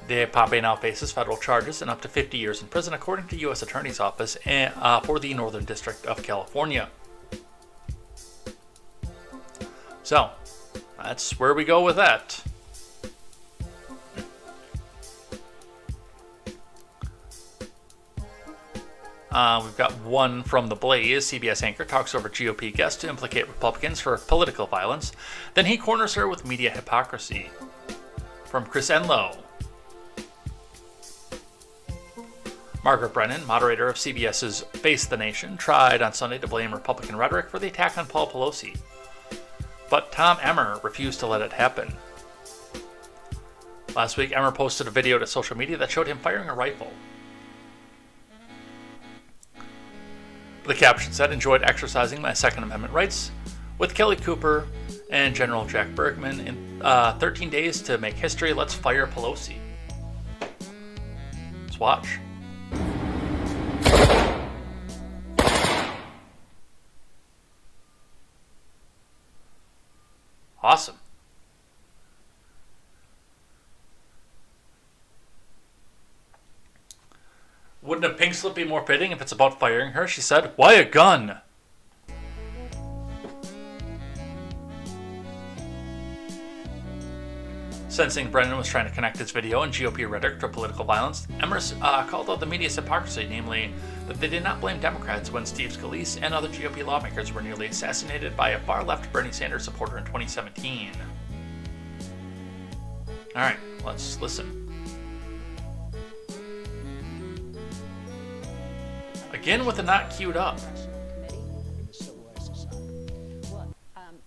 DePape now faces federal charges and up to 50 years in prison, according to U.S. Attorney's Office for the Northern District of California. So, that's where we go with that. We've got one from The Blaze. CBS anchor talks over GOP guest to implicate Republicans for political violence. Then he corners her with media hypocrisy. From Chris Enlow. Margaret Brennan, moderator of CBS's Face the Nation, tried on Sunday to blame Republican rhetoric for the attack on Paul Pelosi. But Tom Emmer refused to let it happen. Last week, Emmer posted a video to social media that showed him firing a rifle. The caption said, "Enjoyed exercising my Second Amendment rights with Kelly Cooper and General Jack Bergman in 13 days to make history. Let's fire Pelosi." Let's watch. Awesome. Wouldn't a pink slip be more fitting if it's about firing her? She said, "Why a gun?" Sensing Brennan was trying to connect his video and GOP rhetoric to political violence, Emers called out the media's hypocrisy, namely that they did not blame Democrats when Steve Scalise and other GOP lawmakers were nearly assassinated by a far-left Bernie Sanders supporter in 2017. All right, let's listen. Again with the not queued up.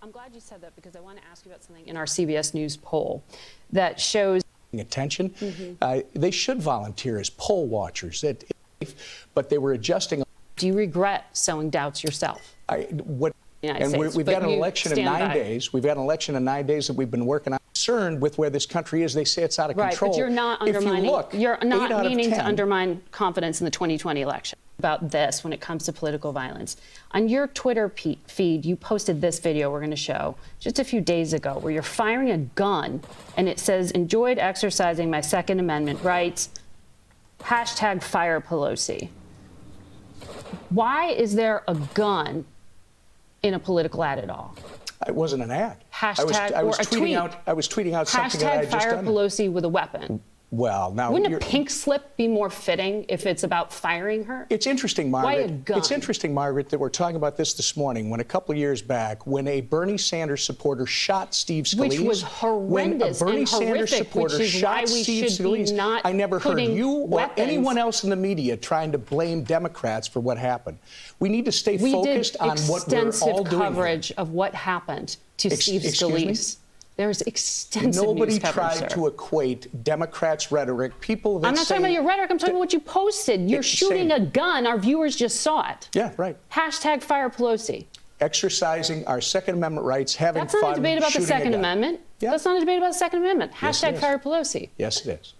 I'm glad you said that because I want to ask you about something in our CBS News poll that shows attention. They should volunteer as poll watchers, but they were adjusting. Do you regret sowing doubts yourself? We've got an election in 9 days. We've got an election in 9 days that we've been working on. Concerned with where this country is. They say it's out of control. Right, but you're not undermining. You're not meaning to 10, undermine confidence in the 2020 election. About this when it comes to political violence. On your Twitter feed, you posted this video we're going to show just a few days ago where you're firing a gun and it says, "Enjoyed exercising my Second Amendment rights, hashtag fire Pelosi." Why is there a gun in a political ad at all? It wasn't an ad. Hashtag I was or a tweeting tweet. out. I was tweeting out something that I hashtag had just fire done. Pelosi with a weapon. Well, now wouldn't a pink slip be more fitting if it's about firing her? It's interesting, Margaret. Why a gun? It's interesting, Margaret, that we're talking about this morning when a couple of years back, when a Bernie Sanders supporter shot Steve Scalise, which was horrendous when a Bernie and Sanders horrific, supporter which is shot why we Steve should Scalise, be not I never heard putting you weapons. or anyone else in the media trying to blame Democrats for what happened. We need to stay We focused did on what we're all extensive doing. coverage of what happened to Steve excuse me? Scalise. There's extensive Nobody news coverage, tried sir. to equate Democrats' rhetoric. People that I'm not say, talking about your rhetoric. I'm talking about what you posted. You're shooting same. a gun. Our viewers just saw it. Yeah, right. Hashtag fire Pelosi. Exercising our Second Amendment rights, having That's fun, not a debate about the shooting a Second gun. Amendment. Yeah. That's not a debate about the Second Amendment. Yes, it Hashtag is. fire Pelosi. Yes, it is.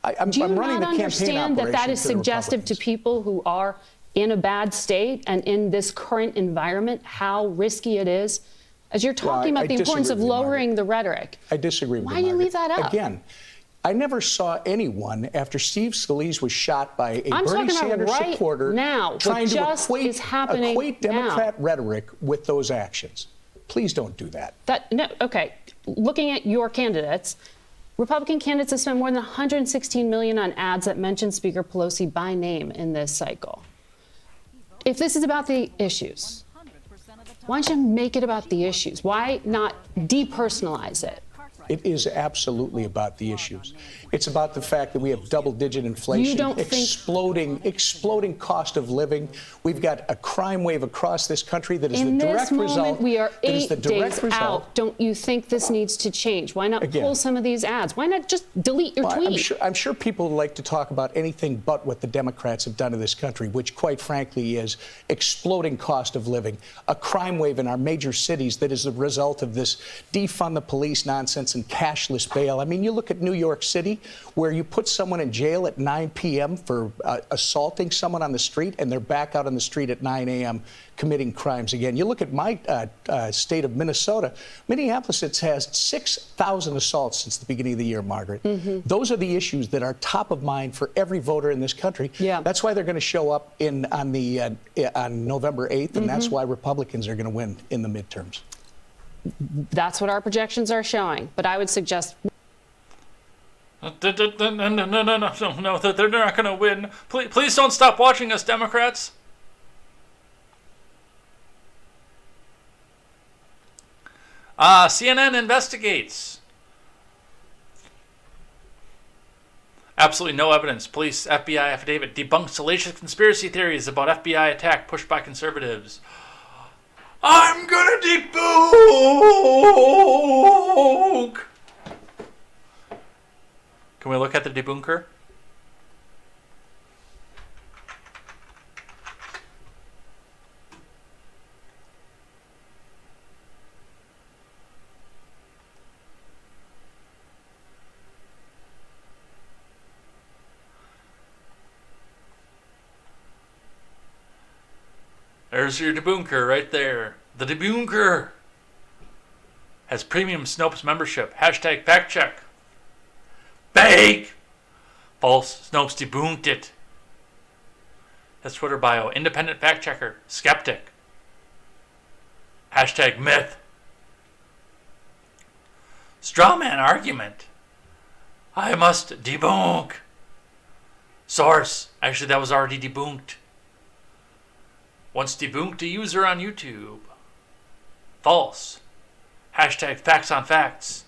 I'm Do you running not the campaign understand that that operation is for the suggestive to Republicans. people who are in a bad state and in this current environment, how risky it is? As you're talking I about the importance disagree of with you, lowering the rhetoric. I disagree with Why you, do you leave Margaret. that up? Again, I never saw anyone after Steve Scalise was shot by a I'm Bernie talking about Sanders right supporter now, what trying to just equate, is happening equate Democrat now. rhetoric with those actions. Please don't do that. Okay, looking at your candidates, Republican candidates have spent more than $116 million on ads that mention Speaker Pelosi by name in this cycle. If this is about the issues, why don't you make it about the issues? Why not depersonalize it? It is absolutely about the issues. It's about the fact that we have double-digit inflation, exploding cost of living. We've got a crime wave across this country that is in the direct this moment, result. we are that is 8 the direct days result. out. Don't you think this needs to change? Why not Again. pull some of these ads? Why not just delete your tweet? I'm sure people like to talk about anything but what the Democrats have done to this country, which, quite frankly, is exploding cost of living, a crime wave in our major cities that is the result of this defund the police nonsense and cashless bail. I mean, you look at New York City, where you put someone in jail at 9 p.m. for assaulting someone on the street, and they're back out on the street at 9 a.m. committing crimes again. You look at my state of Minnesota. Minneapolis has 6,000 assaults since the beginning of the year, Margaret. Those are the issues that are top of mind for every voter in this country. Yeah. That's why they're going to show up on November 8th, and that's why Republicans are going to win in the midterms. That's what our projections are showing. But I would suggest No, they're not going to win. Please don't stop watching us, Democrats. CNN investigates. Absolutely no evidence. Police FBI affidavit debunks salacious conspiracy theories about FBI attack pushed by conservatives. I'm gonna debunk! Can we look at the debunker? There's your debunker right there. The debunker has premium Snopes membership. Hashtag fact check. Fake! False. Snopes debunked it. His Twitter bio. Independent fact checker. Skeptic. Hashtag myth. Strawman argument. I must debunk. Source. Actually, that was already debunked. Once debunked a user on YouTube. False. Hashtag facts on facts.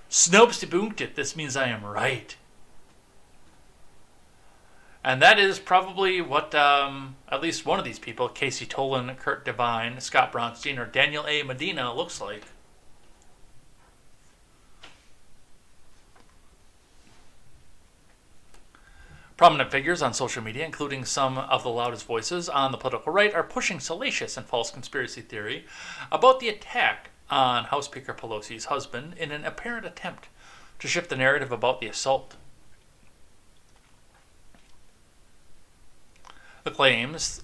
Snopes debunked it. This means I am right. And that is probably what at least one of these people, Casey Tolan, Kurt Devine, Scott Bronstein, or Daniel A. Medina, looks like. Prominent figures on social media, including some of the loudest voices on the political right, are pushing salacious and false conspiracy theory about the attack on House Speaker Pelosi's husband in an apparent attempt to shift the narrative about the assault. The claims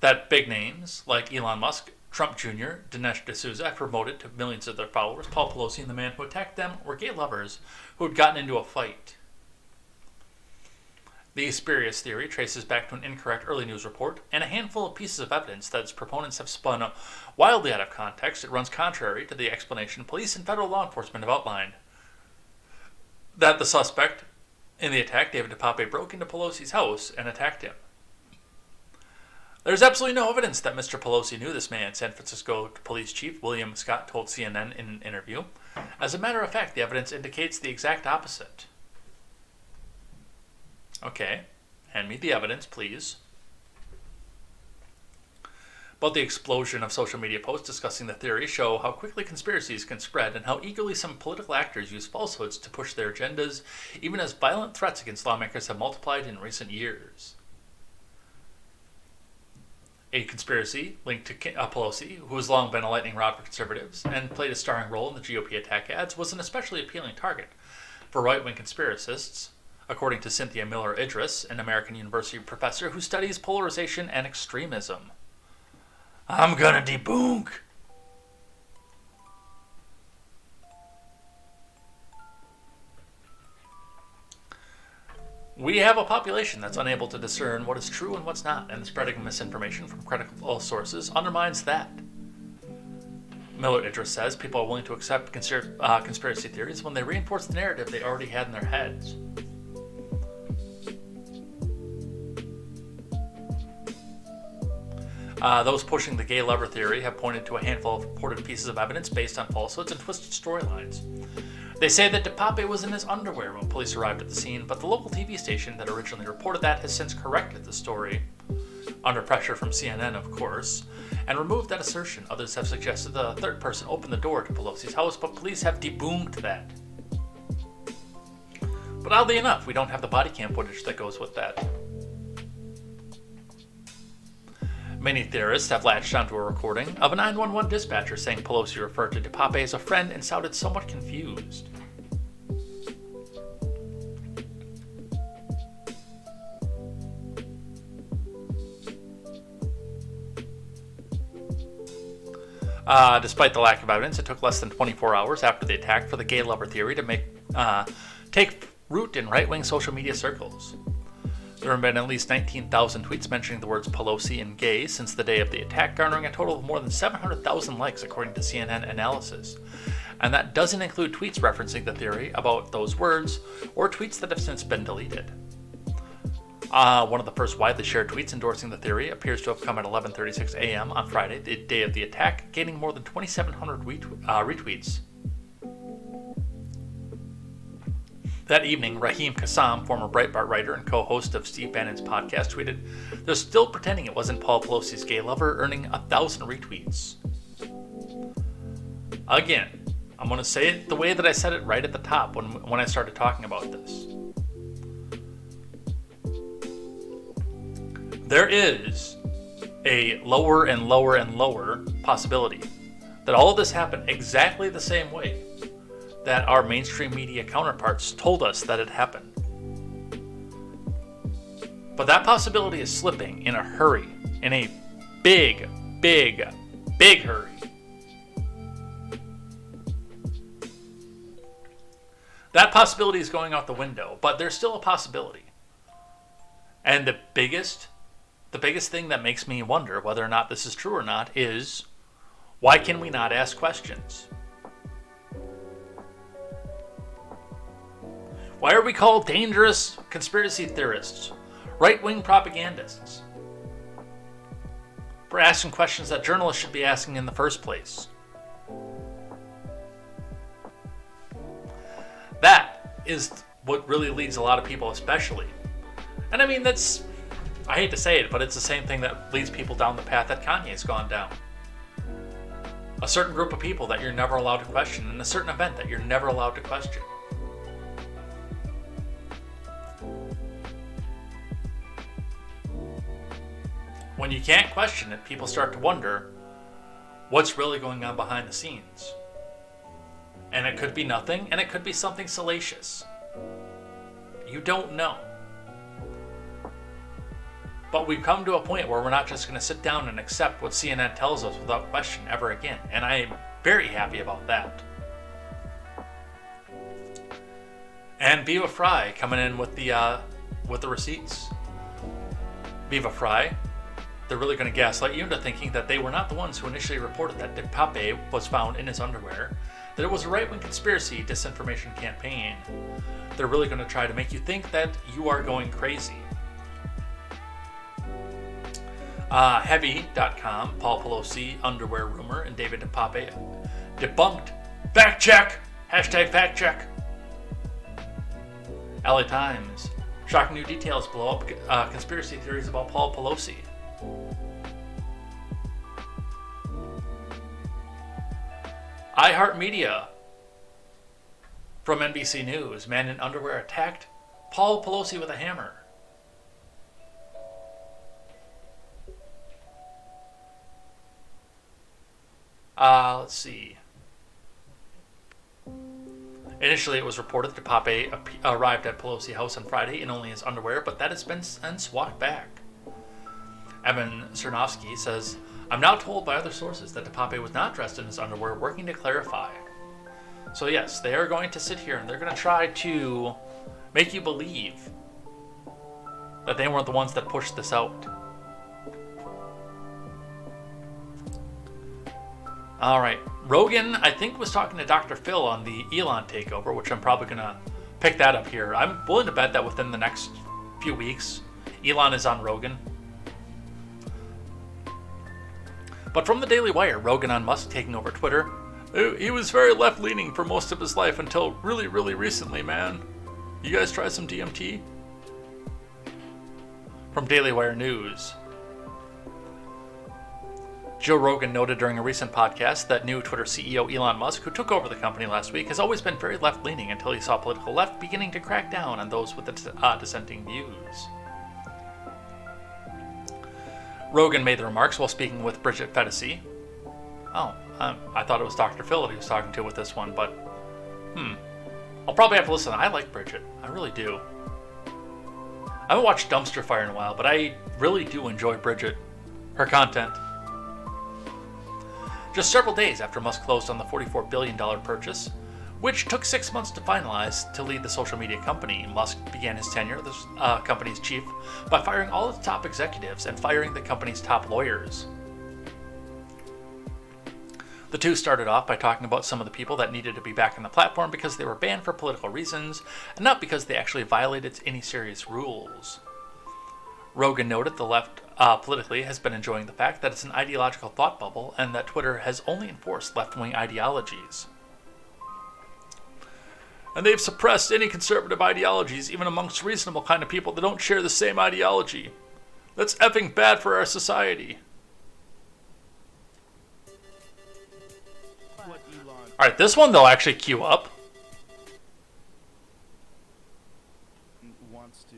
that big names like Elon Musk, Trump Jr., Dinesh D'Souza have promoted to millions of their followers Paul Pelosi and the man who attacked them were gay lovers who had gotten into a fight. The spurious theory traces back to an incorrect early news report and a handful of pieces of evidence that its proponents have spun wildly out of context. It runs contrary to the explanation police and federal law enforcement have outlined. that the suspect in the attack, David DePape, broke into Pelosi's house and attacked him. There's absolutely no evidence that Mr. Pelosi knew this man, San Francisco Police Chief William Scott told CNN in an interview. As a matter of fact, the evidence indicates the exact opposite. Okay, hand me the evidence, please. But the explosion of social media posts discussing the theory show how quickly conspiracies can spread and how eagerly some political actors use falsehoods to push their agendas, even as violent threats against lawmakers have multiplied in recent years. A conspiracy linked to Pelosi, who has long been a lightning rod for conservatives and played a starring role in the GOP attack ads, was an especially appealing target for right-wing conspiracists, according to Cynthia Miller Idris, an American University professor who studies polarization and extremism. I'm gonna debunk. We have a population that's unable to discern what is true and what's not, and the spreading of misinformation from credible sources undermines that. Miller Idris says people are willing to accept conspiracy theories when they reinforce the narrative they already had in their heads. Those pushing the gay lover theory have pointed to a handful of reported pieces of evidence based on falsehoods and twisted storylines. They say that DePape was in his underwear when police arrived at the scene, but the local TV station that originally reported that has since corrected the story, under pressure from CNN, of course, and removed that assertion. Others have suggested the third person opened the door to Pelosi's house, but police have debunked that. But oddly enough, we don't have the body cam footage that goes with that. Many theorists have latched onto a recording of a 911 dispatcher saying Pelosi referred to DePape as a friend and sounded somewhat confused. Despite the lack of evidence, it took less than 24 hours after the attack for the gay lover theory to take root in right-wing social media circles. There have been at least 19,000 tweets mentioning the words Pelosi and gay since the day of the attack, garnering a total of more than 700,000 likes according to CNN analysis. And that doesn't include tweets referencing the theory about those words, or tweets that have since been deleted. One of the first widely shared tweets endorsing the theory appears to have come at 11:36 a.m. on Friday, the day of the attack, gaining more than 2,700 retweets. That evening, Raheem Kassam, former Breitbart writer and co-host of Steve Bannon's podcast, tweeted, "They're still pretending it wasn't Paul Pelosi's gay lover," earning 1,000 retweets. Again, I'm going to say it the way that I said it right at the top when I started talking about this. There is a lower and lower and lower possibility that all of this happened exactly the same way that our mainstream media counterparts told us that it happened. But that possibility is slipping in a hurry, in a big, big, big hurry. That possibility is going out the window, but there's still a possibility. And the biggest thing that makes me wonder whether or not this is true or not is, why can we not ask questions? Why are we called dangerous conspiracy theorists, right-wing propagandists, for asking questions that journalists should be asking in the first place? That is what really leads a lot of people, especially. And I mean, I hate to say it, but it's the same thing that leads people down the path that Kanye's gone down. A certain group of people that you're never allowed to question, and a certain event that you're never allowed to question. When you can't question it, people start to wonder what's really going on behind the scenes. And it could be nothing, and it could be something salacious. You don't know. But we've come to a point where we're not just going to sit down and accept what CNN tells us without question ever again. And I am very happy about that. And Viva Fry coming in with the receipts. Viva Fry, they're really going to gaslight you into thinking that they were not the ones who initially reported that DePape was found in his underwear. that it was a right-wing conspiracy disinformation campaign. They're really going to try to make you think that you are going crazy. Heavy.com, Paul Pelosi, underwear rumor, and David DePape debunked. Fact check! Hashtag fact check. LA Times, shocking new details blow up conspiracy theories about Paul Pelosi. iHeartMedia, from NBC News, man in underwear attacked Paul Pelosi with a hammer. Let's see. Initially, it was reported that Pape arrived at Pelosi House on Friday in only his underwear, but that has been since walked back. Evan Cernovsky says, I'm now told by other sources that Pape was not dressed in his underwear, working to clarify. So yes, they are going to sit here and they're going to try to make you believe that they weren't the ones that pushed this out. All right, Rogan, I think, was talking to Dr. Phil on the Elon takeover, which I'm probably going to pick that up here. I'm willing to bet that within the next few weeks, Elon is on Rogan. But from the Daily Wire, Rogan on Musk taking over Twitter. He was very left-leaning for most of his life until really, really recently, man. You guys try some DMT? From Daily Wire News. Joe Rogan noted during a recent podcast that new Twitter CEO Elon Musk, who took over the company last week, has always been very left-leaning until he saw political left beginning to crack down on those with dissenting views. Rogan made the remarks while speaking with Bridget Fetisi. I thought it was Dr. Phil that he was talking to with this one, but I'll probably have to listen. I like Bridget. I really do. I haven't watched Dumpster Fire in a while, but I really do enjoy Bridget, her content. Just several days after Musk closed on the $44 billion purchase, which took 6 months to finalize to lead the social media company, Musk began his tenure as the company's chief by firing all its top executives and firing the company's top lawyers. The two started off by talking about some of the people that needed to be back on the platform because they were banned for political reasons, and not because they actually violated any serious rules. Rogan noted the left politically has been enjoying the fact that it's an ideological thought bubble and that Twitter has only enforced left-wing ideologies. And they've suppressed any conservative ideologies, even amongst reasonable kind of people that don't share the same ideology. That's effing bad for our society. Alright, this one they'll actually queue up. Wants to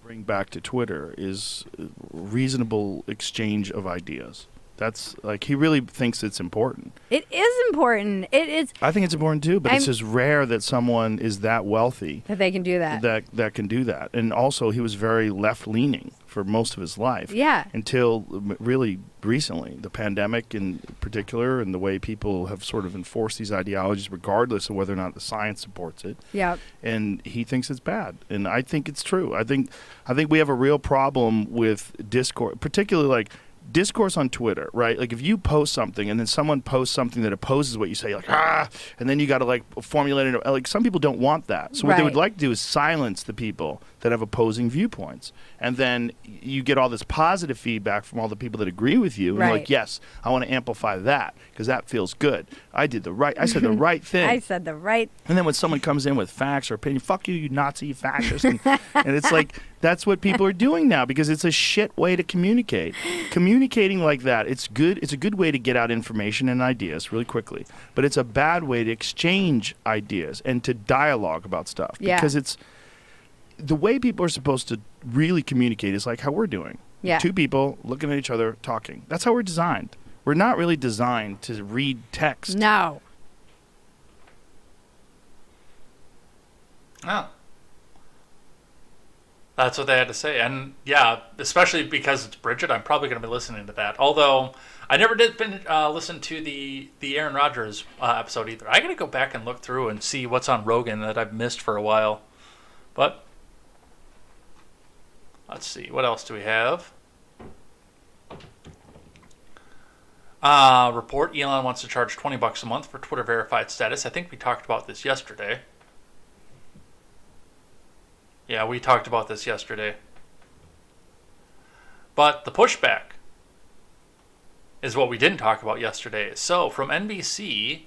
bring back to Twitter is reasonable exchange of ideas. That's like, he really thinks it's important. It is important. It is. I think it's important too, but it's just rare that someone is that wealthy that they can do that. That can do that. And also, he was very left-leaning for most of his life. Yeah. Until really recently, the pandemic in particular, and the way people have sort of enforced these ideologies, regardless of whether or not the science supports it. Yeah. And he thinks it's bad, and I think it's true. I think we have a real problem with discourse, particularly like discourse on Twitter, right? Like if you post something and then someone posts something that opposes what you say, like, and then you got to like formulate it. Like some people don't want that. So what they would like to do is silence the people that have opposing viewpoints. And then you get all this positive feedback from all the people that agree with you. And you're like, yes, I want to amplify that because that feels good. I said the right thing. I said the right. And then when someone comes in with facts or opinion, fuck you, you Nazi, you fascist. And it's like, that's what people are doing now because it's a shit way to communicate. Communicating like that, it's good. It's a good way to get out information and ideas really quickly. But it's a bad way to exchange ideas and to dialogue about stuff. Yeah. Because it's the way people are supposed to really communicate is like how we're doing. Yeah. Two people looking at each other, talking. That's how we're designed. We're not really designed to read text. No. Oh. That's what they had to say. And yeah, especially because it's Bridget, I'm probably going to be listening to that. Although I never did listen to the Aaron Rodgers episode either. I got to go back and look through and see what's on Rogan that I've missed for a while. But let's see. What else do we have? report, Elon wants to charge $20 a month for Twitter verified status. I think we talked about this yesterday. Yeah, we talked about this yesterday. But the pushback is what we didn't talk about yesterday. So, from NPC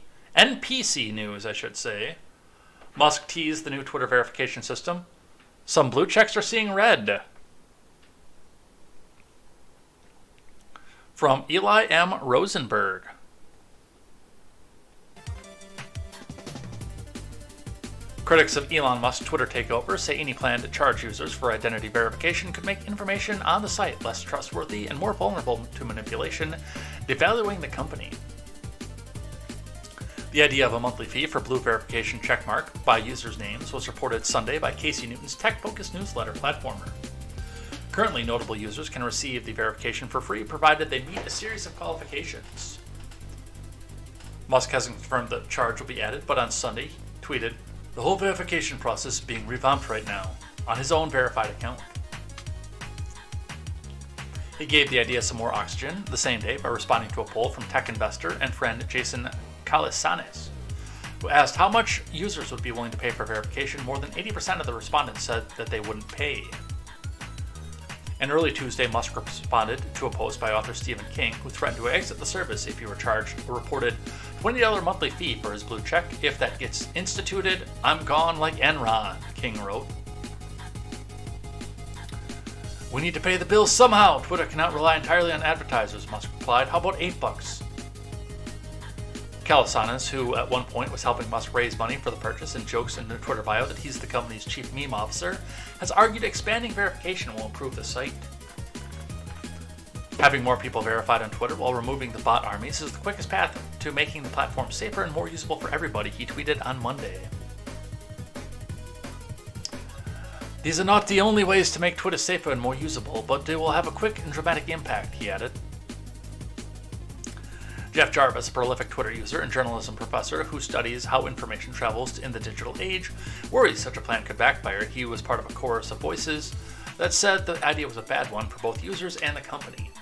News, I should say, Musk teased the new Twitter verification system. Some blue checks are seeing red. From Eli M. Rosenberg. Critics of Elon Musk's Twitter takeover say any plan to charge users for identity verification could make information on the site less trustworthy and more vulnerable to manipulation, devaluing the company. The idea of a monthly fee for blue verification checkmark by users' names was reported Sunday by Casey Newton's tech-focused newsletter Platformer. Currently, notable users can receive the verification for free provided they meet a series of qualifications. Musk hasn't confirmed the charge will be added, but on Sunday he tweeted, "The whole verification process is being revamped right now," on his own verified account. He gave the idea some more oxygen the same day by responding to a poll from tech investor and friend Jason Calasanes, who asked how much users would be willing to pay for verification. More than 80% of the respondents said that they wouldn't pay. And early Tuesday, Musk responded to a post by author Stephen King, who threatened to exit the service if he were charged a reported $20 monthly fee for his blue check. "If that gets instituted, I'm gone like Enron," King wrote. "We need to pay the bills somehow. Twitter cannot rely entirely on advertisers," Musk replied. "How about $8? Calasanes, who at one point was helping Musk raise money for the purchase and jokes in the Twitter bio that he's the company's chief meme officer, has argued expanding verification will improve the site. Having more people verified on Twitter while removing the bot armies is the quickest path to making the platform safer and more usable for everybody, he tweeted on Monday. "These are not the only ways to make Twitter safer and more usable, but they will have a quick and dramatic impact," he added. Jeff Jarvis, a prolific Twitter user and journalism professor who studies how information travels in the digital age, worries such a plan could backfire. He was part of a chorus of voices that said the idea was a bad one for both users and the company.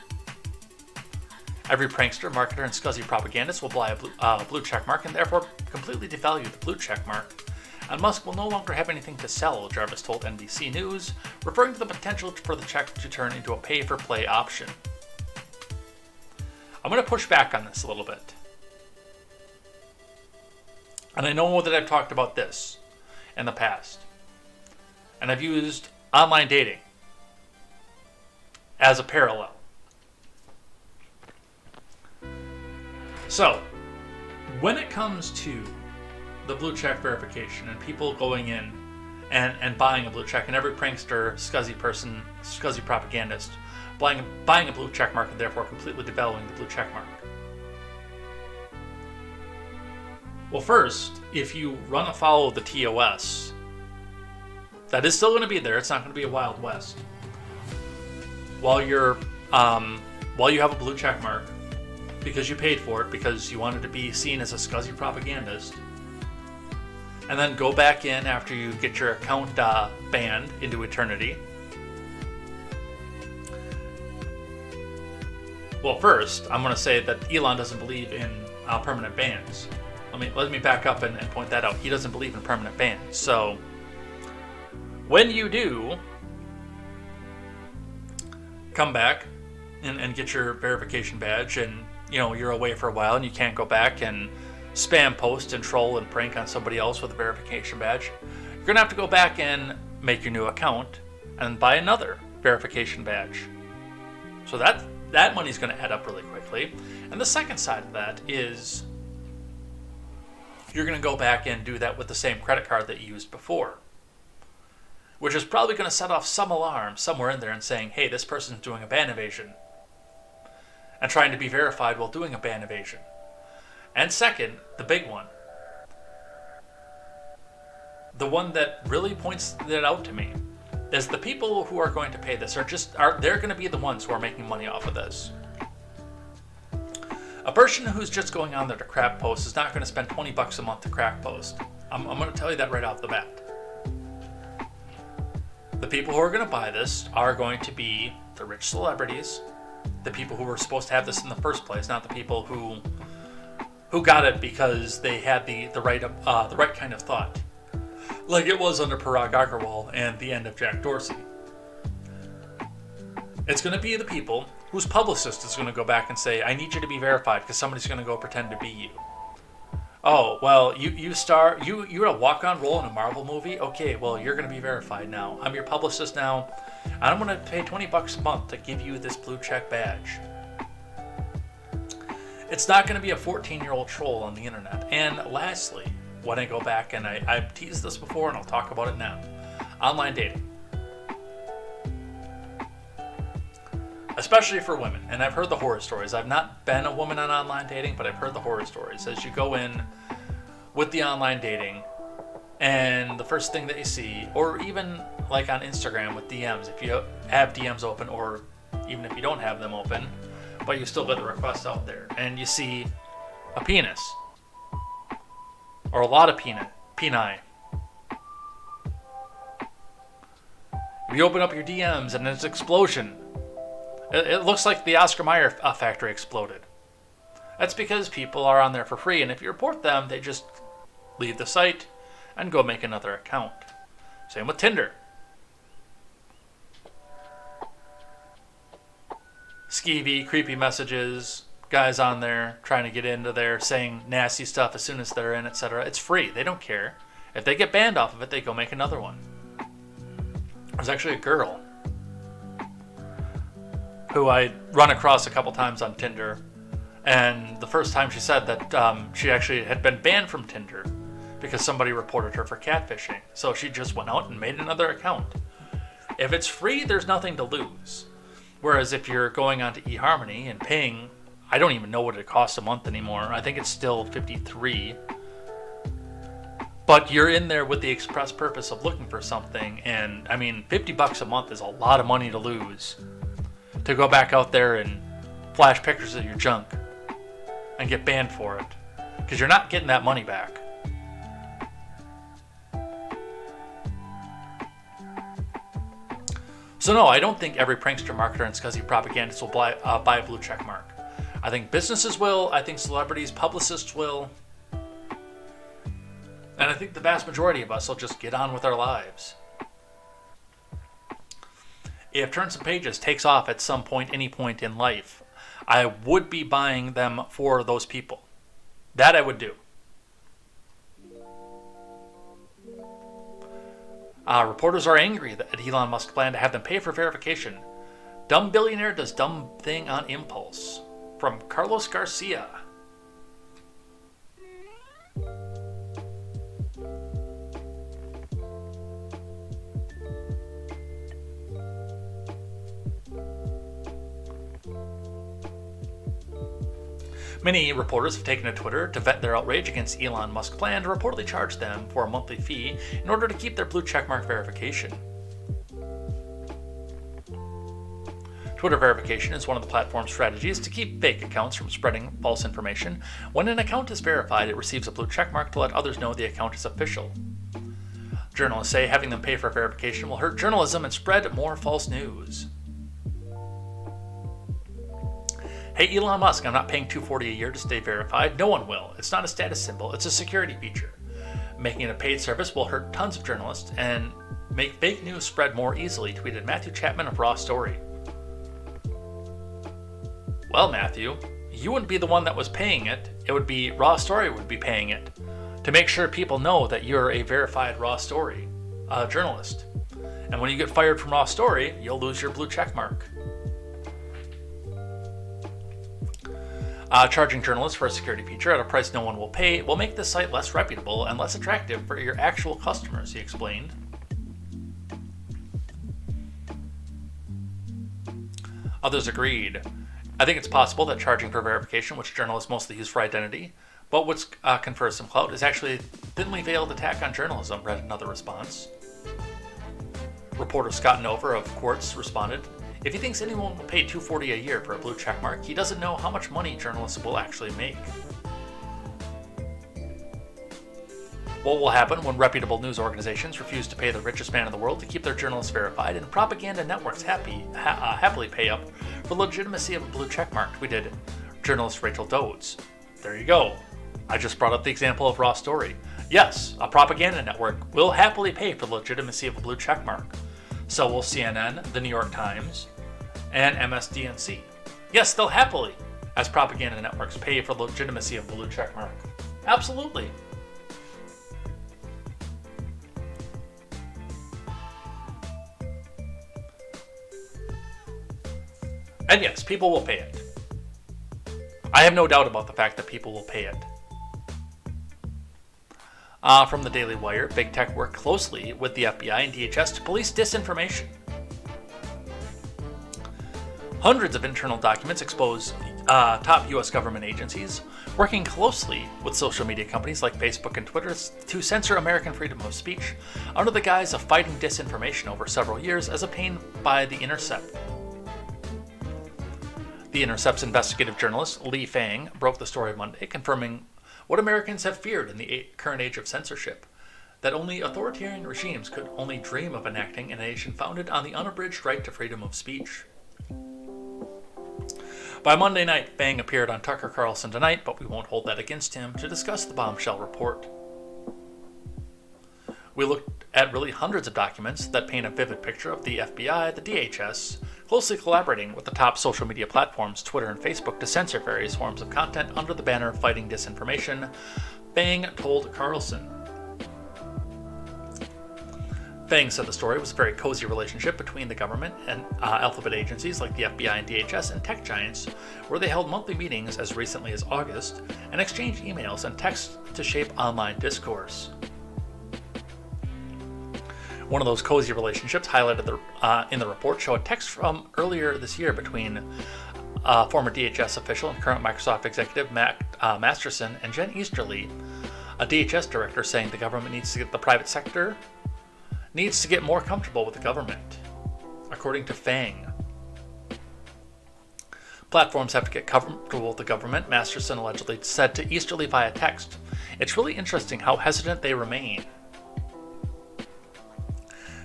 "Every prankster, marketer, and scuzzy propagandist will buy a blue checkmark and therefore completely devalue the blue checkmark. And Musk will no longer have anything to sell," Jarvis told NBC News, referring to the potential for the check to turn into a pay-for-play option. I'm going to push back on this a little bit. And I know that I've talked about this in the past. And I've used online dating as a parallel. So, when it comes to the blue check verification and people going in and buying a blue check, and every prankster, scuzzy person, scuzzy propagandist buying a blue checkmark and therefore completely devaluing the blue checkmark. Well, first, if you run afoul of the TOS, that is still going to be there. It's not going to be a Wild West. While you have a blue checkmark because you paid for it, because you wanted to be seen as a scuzzy propagandist, and then go back in after you get your account banned into eternity. Well, first, I'm going to say that Elon doesn't believe in permanent bans. Let me back up and point that out. He doesn't believe in permanent bans. So, when you do come back and get your verification badge, and you're away for a while and you can't go back and spam post and troll and prank on somebody else with a verification badge, you're going to have to go back and make your new account and buy another verification badge. So that money's going to add up really quickly. And the second side of that is you're going to go back and do that with the same credit card that you used before, which is probably going to set off some alarm somewhere in there and saying, hey, this person's doing a ban evasion, and trying to be verified while doing a ban evasion. And second, the big one, the one that really points it out to me, is the people who are going to pay this they're going to be the ones who are making money off of this. A person who's just going on there to crap post is not going to spend $20 a month to crack post. I'm going to tell you that right off the bat. The people who are going to buy this are going to be the rich celebrities the people who were supposed to have this in the first place, not the people who got it because they had the right kind of thought, like it was under Parag Agrawal and the end of Jack Dorsey. It's going to be the people whose publicist is going to go back and say, I need you to be verified because somebody's going to go pretend to be you. Oh, well, you're a walk-on role in a Marvel movie? Okay, well, you're going to be verified now. I'm your publicist now. I'm going to pay $20 a month to give you this blue check badge. It's not going to be a 14-year-old troll on the internet. And lastly, when I go back, and I've teased this before and I'll talk about it now, online dating. Especially for women. And I've heard the horror stories. I've not been a woman on online dating, but I've heard the horror stories. As you go in with the online dating, and the first thing that you see, or even like on Instagram with DMs, if you have DMs open, or even if you don't have them open, but you still get the request out there, and you see a penis, or a lot of peni. You open up your DMs and it's an explosion. It looks like the Oscar Mayer factory exploded. That's because people are on there for free, and if you report them, they just leave the site and go make another account. Same with Tinder. Skeevy, creepy messages, guys on there trying to get into there, saying nasty stuff as soon as they're in, etc. It's free. They don't care. If they get banned off of it, they go make another one. There's actually a girl who I run across a couple times on Tinder, and the first time she said that she actually had been banned from Tinder because somebody reported her for catfishing. So she just went out and made another account. If it's free, there's nothing to lose. Whereas if you're going on to eHarmony and paying, I don't even know what it costs a month anymore. I think it's still $53. But you're in there with the express purpose of looking for something, and I mean, $50 a month is a lot of money to lose. To go back out there and flash pictures of your junk and get banned for it, because you're not getting that money back. So no, I don't think every prankster, marketer, and scuzzy propagandist will buy a blue check mark. I think businesses will, I think celebrities, publicists will, and I think the vast majority of us will just get on with our lives. If Turns and Pages takes off at some point, any point in life, I would be buying them for those people. That I would do. Reporters are angry that Elon Musk planned to have them pay for verification. Dumb billionaire does dumb thing on impulse. From Carlos Garcia. Many reporters have taken to Twitter to vent their outrage against Elon Musk's plan to reportedly charge them for a monthly fee in order to keep their blue checkmark verification. Twitter verification is one of the platform's strategies to keep fake accounts from spreading false information. When an account is verified, it receives a blue checkmark to let others know the account is official. Journalists say having them pay for verification will hurt journalism and spread more false news. Hey Elon Musk, I'm not paying $240 a year to stay verified. No one will. It's not a status symbol, it's a security feature. Making it a paid service will hurt tons of journalists and make fake news spread more easily, tweeted Matthew Chapman of Raw Story. Well, Matthew, you wouldn't be the one that was paying it. It would be Raw Story would be paying it to make sure people know that you're a verified Raw Story journalist. And when you get fired from Raw Story, you'll lose your blue check mark. Charging journalists for a security feature at a price no one will pay will make the site less reputable and less attractive for your actual customers, he explained. Others agreed. I think it's possible that charging for verification, which journalists mostly use for identity, but which confers some clout, is actually a thinly veiled attack on journalism, read another response. Reporter Scott Nover of Quartz responded, if he thinks anyone will pay $240 a year for a blue checkmark, he doesn't know how much money journalists will actually make. What will happen when reputable news organizations refuse to pay the richest man in the world to keep their journalists verified and propaganda networks happily pay up for legitimacy of a blue checkmark, tweeted journalist Rachel Dodds. There you go. I just brought up the example of Raw Story. Yes, a propaganda network will happily pay for the legitimacy of a blue checkmark. So will CNN, the New York Times, and MSDNC. Yes, they'll happily, as propaganda networks, pay for the legitimacy of the blue checkmark. Absolutely. And yes, people will pay it. I have no doubt about the fact that people will pay it. From the Daily Wire, Big Tech worked closely with the FBI and DHS to police disinformation. Hundreds of internal documents expose top U.S. government agencies working closely with social media companies like Facebook and Twitter to censor American freedom of speech under the guise of fighting disinformation over several years, as obtained by The Intercept. The Intercept's investigative journalist, Lee Fang, broke the story Monday, confirming what Americans have feared in the current age of censorship, that only authoritarian regimes could only dream of enacting a nation founded on the unabridged right to freedom of speech. By Monday night, Fang appeared on Tucker Carlson Tonight, but we won't hold that against him, to discuss the bombshell report. We looked at really hundreds of documents that paint a vivid picture of the FBI, the DHS, closely collaborating with the top social media platforms, Twitter and Facebook, to censor various forms of content under the banner of fighting disinformation, Fang told Carlson. Fang said the story was a very cozy relationship between the government and alphabet agencies like the FBI and DHS and tech giants, where they held monthly meetings as recently as August and exchanged emails and texts to shape online discourse. One of those cozy relationships highlighted in the report show a text from earlier this year between former DHS official and current Microsoft executive Matt Masterson and Jen Easterly, a DHS director, saying the government needs to get the private sector needs to get more comfortable with the government. According to Fang, platforms have to get comfortable with the government, Masterson allegedly said to Easterly via text. It's really interesting how hesitant they remain.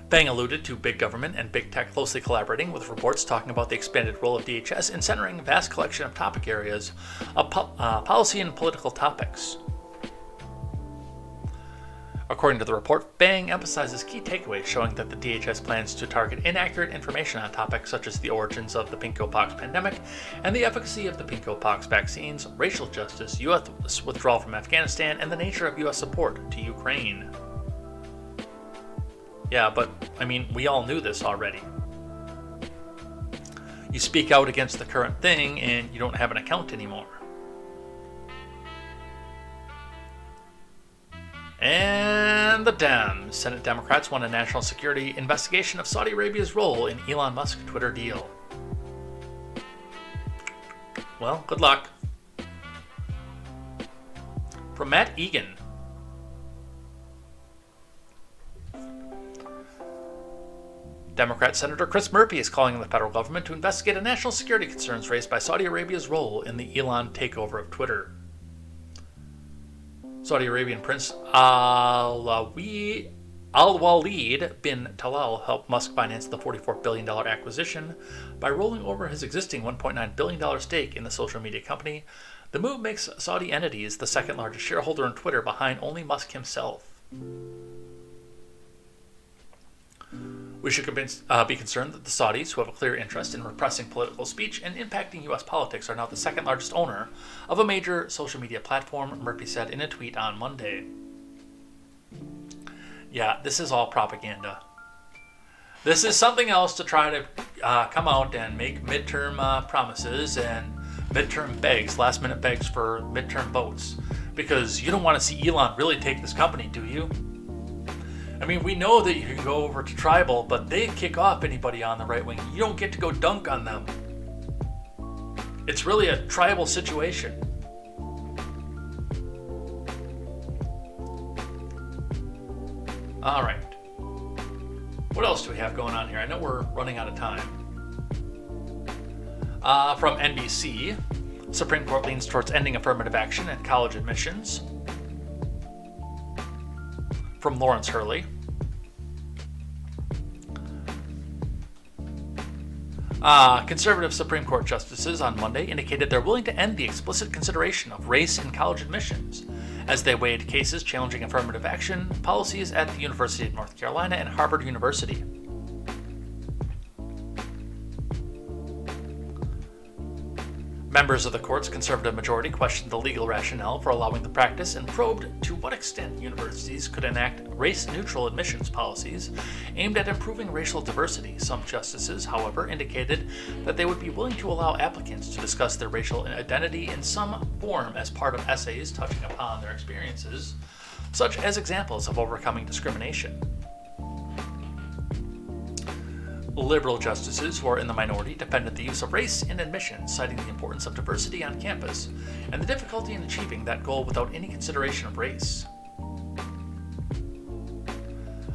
Fang alluded to big government and big tech closely collaborating, with reports talking about the expanded role of DHS in centering a vast collection of topic areas of policy and political topics. According to the report, Fang emphasizes key takeaways showing that the DHS plans to target inaccurate information on topics such as the origins of the pinkpox pandemic and the efficacy of the pinkpox vaccines, racial justice, U.S. withdrawal from Afghanistan, and the nature of U.S. support to Ukraine. Yeah, but, I mean, we all knew this already. You speak out against the current thing and you don't have an account anymore. And the Dems. Senate Democrats want a national security investigation of Saudi Arabia's role in Elon Musk Twitter deal. Well, good luck. From Matt Egan. Democrat Senator Chris Murphy is calling on the federal government to investigate a national security concerns raised by Saudi Arabia's role in the Elon takeover of Twitter. Saudi Arabian Prince Al-Walid bin Talal helped Musk finance the $44 billion acquisition by rolling over his existing $1.9 billion stake in the social media company. The move makes Saudi entities the second largest shareholder in Twitter, behind only Musk himself. We should be concerned that the Saudis, who have a clear interest in repressing political speech and impacting U.S. politics, are now the second largest owner of a major social media platform, Murphy said in a tweet on Monday. Yeah, this is all propaganda. This is something else to try to come out and make midterm promises and midterm begs, last-minute begs for midterm votes. Because you don't want to see Elon really take this company, do you? I mean, we know that you can go over to tribal, but they kick off anybody on the right wing. You don't get to go dunk on them. It's really a tribal situation. All right. What else do we have going on here? I know we're running out of time. From NBC, Supreme Court leans towards ending affirmative action at college admissions. From Lawrence Hurley. Conservative Supreme Court justices on Monday indicated they're willing to end the explicit consideration of race in college admissions as they weighed cases challenging affirmative action policies at the University of North Carolina and Harvard University. Members of the court's conservative majority questioned the legal rationale for allowing the practice and probed to what extent universities could enact race-neutral admissions policies aimed at improving racial diversity. Some justices, however, indicated that they would be willing to allow applicants to discuss their racial identity in some form as part of essays touching upon their experiences, such as examples of overcoming discrimination. Liberal justices who are in the minority defended the use of race in admissions, citing the importance of diversity on campus and the difficulty in achieving that goal without any consideration of race.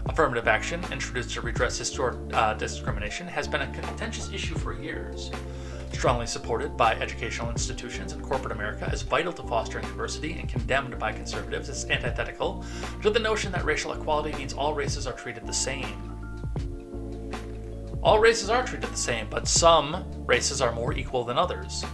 Affirmative action, introduced to redress historic discrimination, has been a contentious issue for years. Strongly supported by educational institutions and corporate America as vital to fostering diversity and condemned by conservatives as antithetical to the notion that racial equality means all races are treated the same. All races are treated the same, but some races are more equal than others.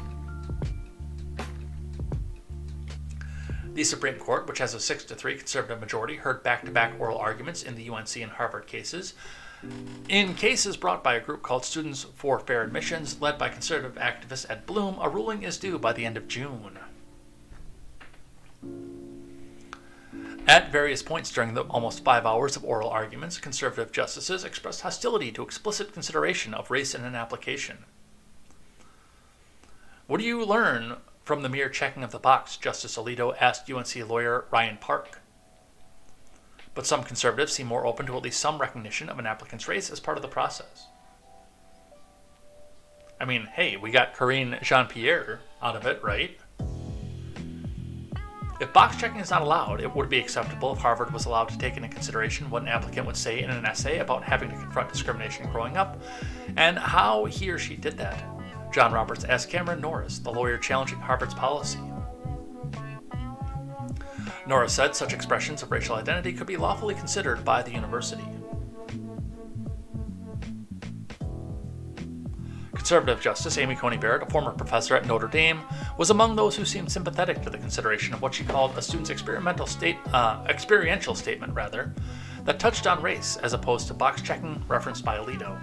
The Supreme Court, which has a 6-3 conservative majority, heard back-to-back oral arguments in the UNC and Harvard cases. In cases brought by a group called Students for Fair Admissions, led by conservative activist Ed Bloom, a ruling is due by the end of June. At various points during the almost 5 hours of oral arguments, conservative justices expressed hostility to explicit consideration of race in an application. What do you learn from the mere checking of the box? Justice Alito asked UNC lawyer Ryan Park. But some conservatives seem more open to at least some recognition of an applicant's race as part of the process. I mean, hey, we got Karine Jean-Pierre out of it, right? If box checking is not allowed, it would be acceptable if Harvard was allowed to take into consideration what an applicant would say in an essay about having to confront discrimination growing up, and how he or she did that. John Roberts asked Cameron Norris, the lawyer challenging Harvard's policy. Norris said such expressions of racial identity could be lawfully considered by the university. Conservative Justice Amy Coney Barrett, a former professor at Notre Dame, was among those who seemed sympathetic to the consideration of what she called a student's experiential statement that touched on race as opposed to box checking referenced by Alito.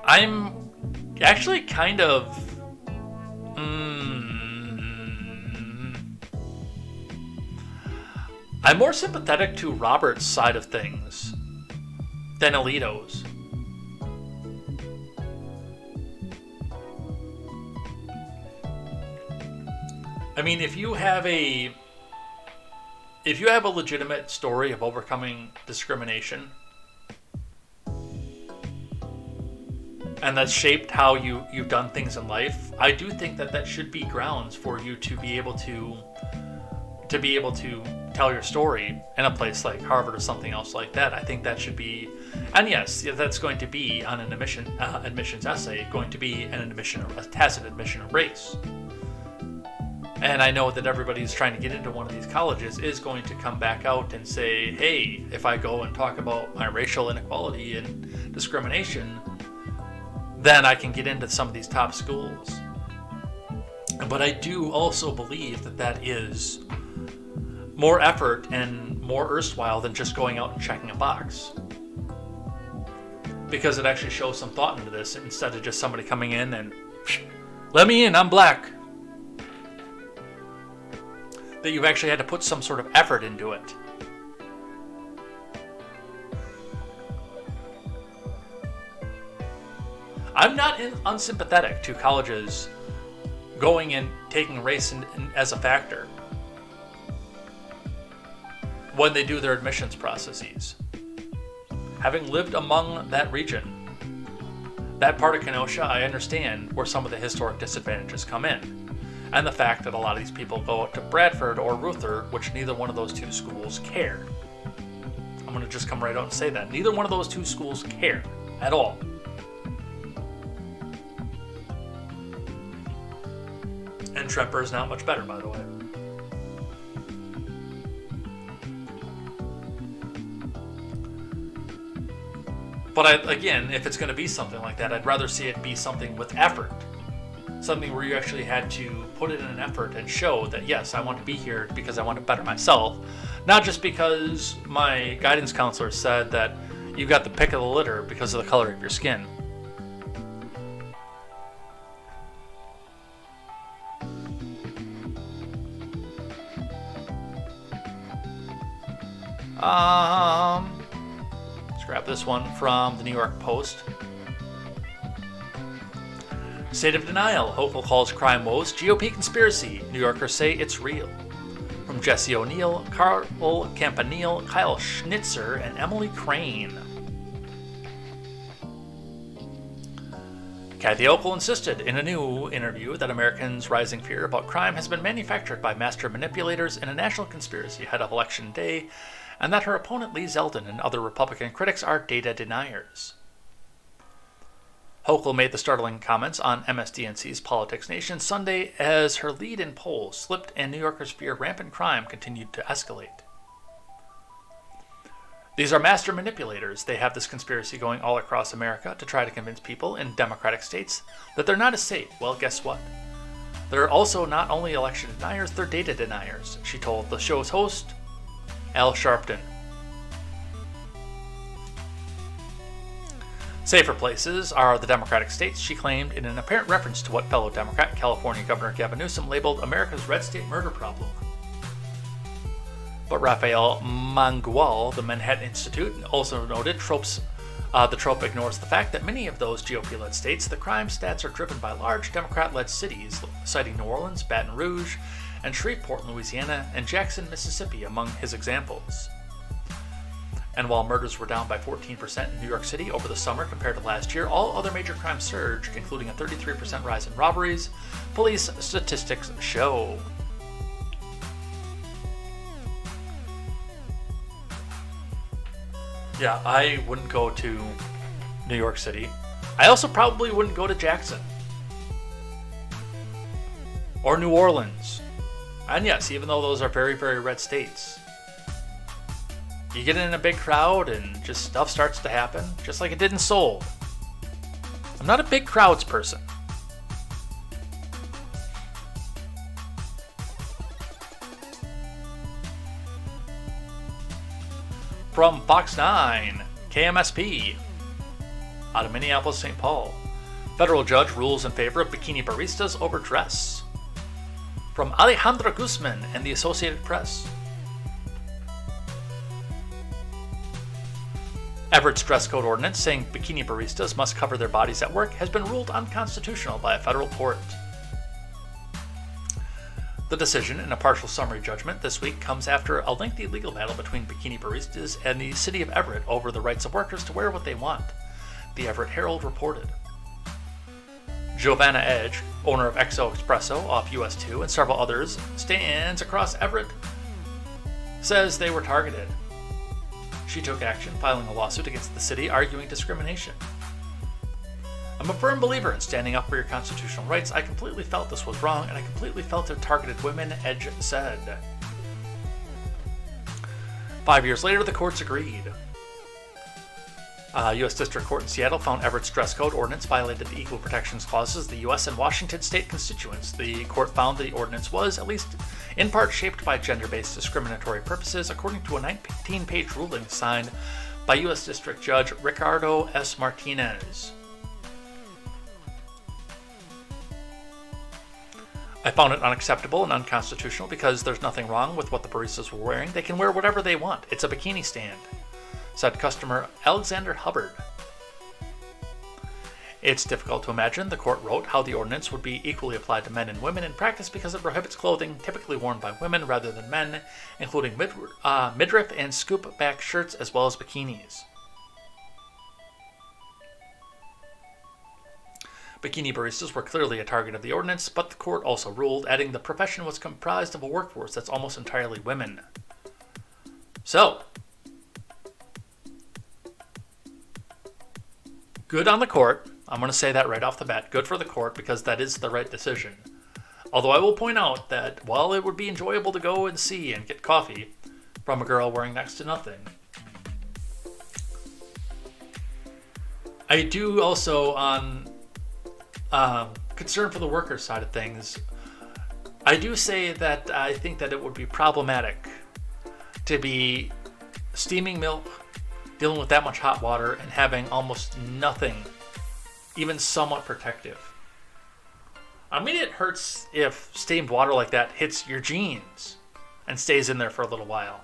I'm actually kind of I'm more sympathetic to Robert's side of things than Alito's. I mean, if you have a legitimate story of overcoming discrimination and that's shaped how you've done things in life, I do think that should be grounds for you to be able to tell your story in a place like Harvard or something else like that. I think that should be, and yes, that's going to be on an admissions essay, going to be a tacit admission of race. And I know that everybody who's trying to get into one of these colleges is going to come back out and say, hey, if I go and talk about my racial inequality and discrimination, then I can get into some of these top schools. But I do also believe that is more effort and more erstwhile than just going out and checking a box. Because it actually shows some thought into this instead of just somebody coming in and, let me in, I'm black. That you've actually had to put some sort of effort into it. I'm not unsympathetic to colleges going and taking race as a factor when they do their admissions processes. Having lived among that region, that part of Kenosha, I understand where some of the historic disadvantages come in. And the fact that a lot of these people go out to Bradford or Ruther, which neither one of those two schools care. I'm going to just come right out and say that. Neither one of those two schools care at all. And Tremper is not much better, by the way. But again, if it's going to be something like that, I'd rather see it be something with effort. Something where you actually had to put in an effort and show that, yes, I want to be here because I want to better myself. Not just because my guidance counselor said that you got the pick of the litter because of the color of your skin. Let's grab this one from the New York Post. State of denial. Hochul calls crime woes GOP conspiracy. New Yorkers say it's real. From Jesse O'Neill, Carl Campanile, Kyle Schnitzer, and Emily Crane. Kathy Hochul insisted in a new interview that Americans' rising fear about crime has been manufactured by master manipulators in a national conspiracy ahead of Election Day, and that her opponent Lee Zeldin and other Republican critics are data deniers. Hochul made the startling comments on MSDNC's Politics Nation Sunday as her lead in polls slipped and New Yorkers' fear rampant crime continued to escalate. These are master manipulators. They have this conspiracy going all across America to try to convince people in democratic states that they're not as safe. Well, guess what? They're also not only election deniers, they're data deniers, she told the show's host, Al Sharpton. Safer places are the Democratic states, she claimed, in an apparent reference to what fellow Democrat California Governor Gavin Newsom labeled America's red state murder problem. But Raphael Mangual, the Manhattan Institute, also noted the trope ignores the fact that many of those GOP-led states, the crime stats are driven by large Democrat-led cities, citing New Orleans, Baton Rouge, and Shreveport, Louisiana, and Jackson, Mississippi among his examples. And while murders were down by 14% in New York City over the summer compared to last year, all other major crimes surged, including a 33% rise in robberies, police statistics show. Yeah, I wouldn't go to New York City. I also probably wouldn't go to Jackson. Or New Orleans. And yes, even though those are very, very red states, you get in a big crowd and just stuff starts to happen, just like it did in Seoul. I'm not a big crowds person. From Fox 9, KMSP, out of Minneapolis, St. Paul. Federal judge rules in favor of bikini baristas over dress. From Alejandra Guzman and the Associated Press. Everett's dress code ordinance saying bikini baristas must cover their bodies at work has been ruled unconstitutional by a federal court. The decision in a partial summary judgment this week comes after a lengthy legal battle between bikini baristas and the city of Everett over the rights of workers to wear what they want, the Everett Herald reported. Giovanna Edge, owner of XO Espresso off US 2 and several others, stands across Everett, says they were targeted. She took action, filing a lawsuit against the city, arguing discrimination. I'm a firm believer in standing up for your constitutional rights. I completely felt this was wrong, and I completely felt it targeted women, Edge said. 5 years later, the courts agreed. U.S. District Court in Seattle found Everett's dress code ordinance violated the equal protections clauses of the U.S. and Washington state constituents. The court found the ordinance was, at least in part, shaped by gender-based discriminatory purposes, according to a 19-page ruling signed by U.S. District Judge Ricardo S. Martinez. I found it unacceptable and unconstitutional because there's nothing wrong with what the baristas were wearing. They can wear whatever they want. It's a bikini stand, said customer Alexander Hubbard. It's difficult to imagine, the court wrote, how the ordinance would be equally applied to men and women in practice because it prohibits clothing typically worn by women rather than men, including midriff and scoop-back shirts as well as bikinis. Bikini baristas were clearly a target of the ordinance, but the court also ruled, adding the profession was comprised of a workforce that's almost entirely women. So, good on the court. I'm going to say that right off the bat. Good for the court, because that is the right decision. Although I will point out that while it would be enjoyable to go and see and get coffee from a girl wearing next to nothing, I do also, on concern for the worker side of things, I do say that I think that it would be problematic to be steaming milk, dealing with that much hot water, and having almost nothing, even somewhat protective. I mean, it hurts if steamed water like that hits your jeans and stays in there for a little while.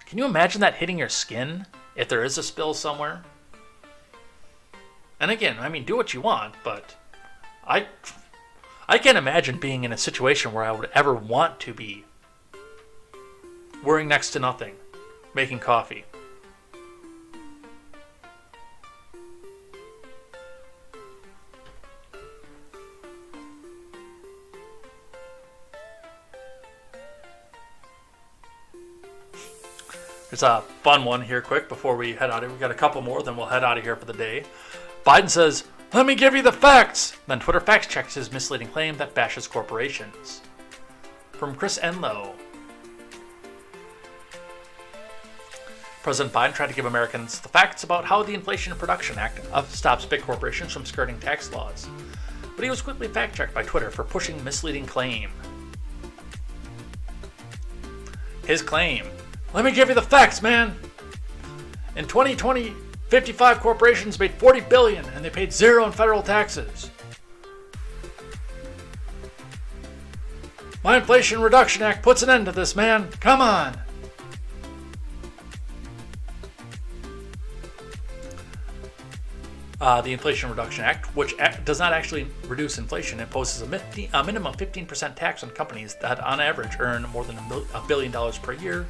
Can you imagine that hitting your skin if there is a spill somewhere? And again, I mean, do what you want, but I can't imagine being in a situation where I would ever want to be wearing next to nothing, making coffee. There's a fun one here quick before we head out of here. We've got a couple more, then we'll head out of here for the day. Biden says, "Let me give you the facts." Then Twitter fact checks his misleading claim that bashes corporations. From Chris Enlow. President Biden tried to give Americans the facts about how the Inflation Reduction Act stops big corporations from skirting tax laws. But he was quickly fact-checked by Twitter for pushing misleading claim. His claim: "Let me give you the facts, man. In 2020, 55 corporations made $40 billion and they paid zero in federal taxes. My Inflation Reduction Act puts an end to this, man. Come on." The Inflation Reduction Act, which does not actually reduce inflation, imposes a minimum 15% tax on companies that on average earn more than $1 billion per year,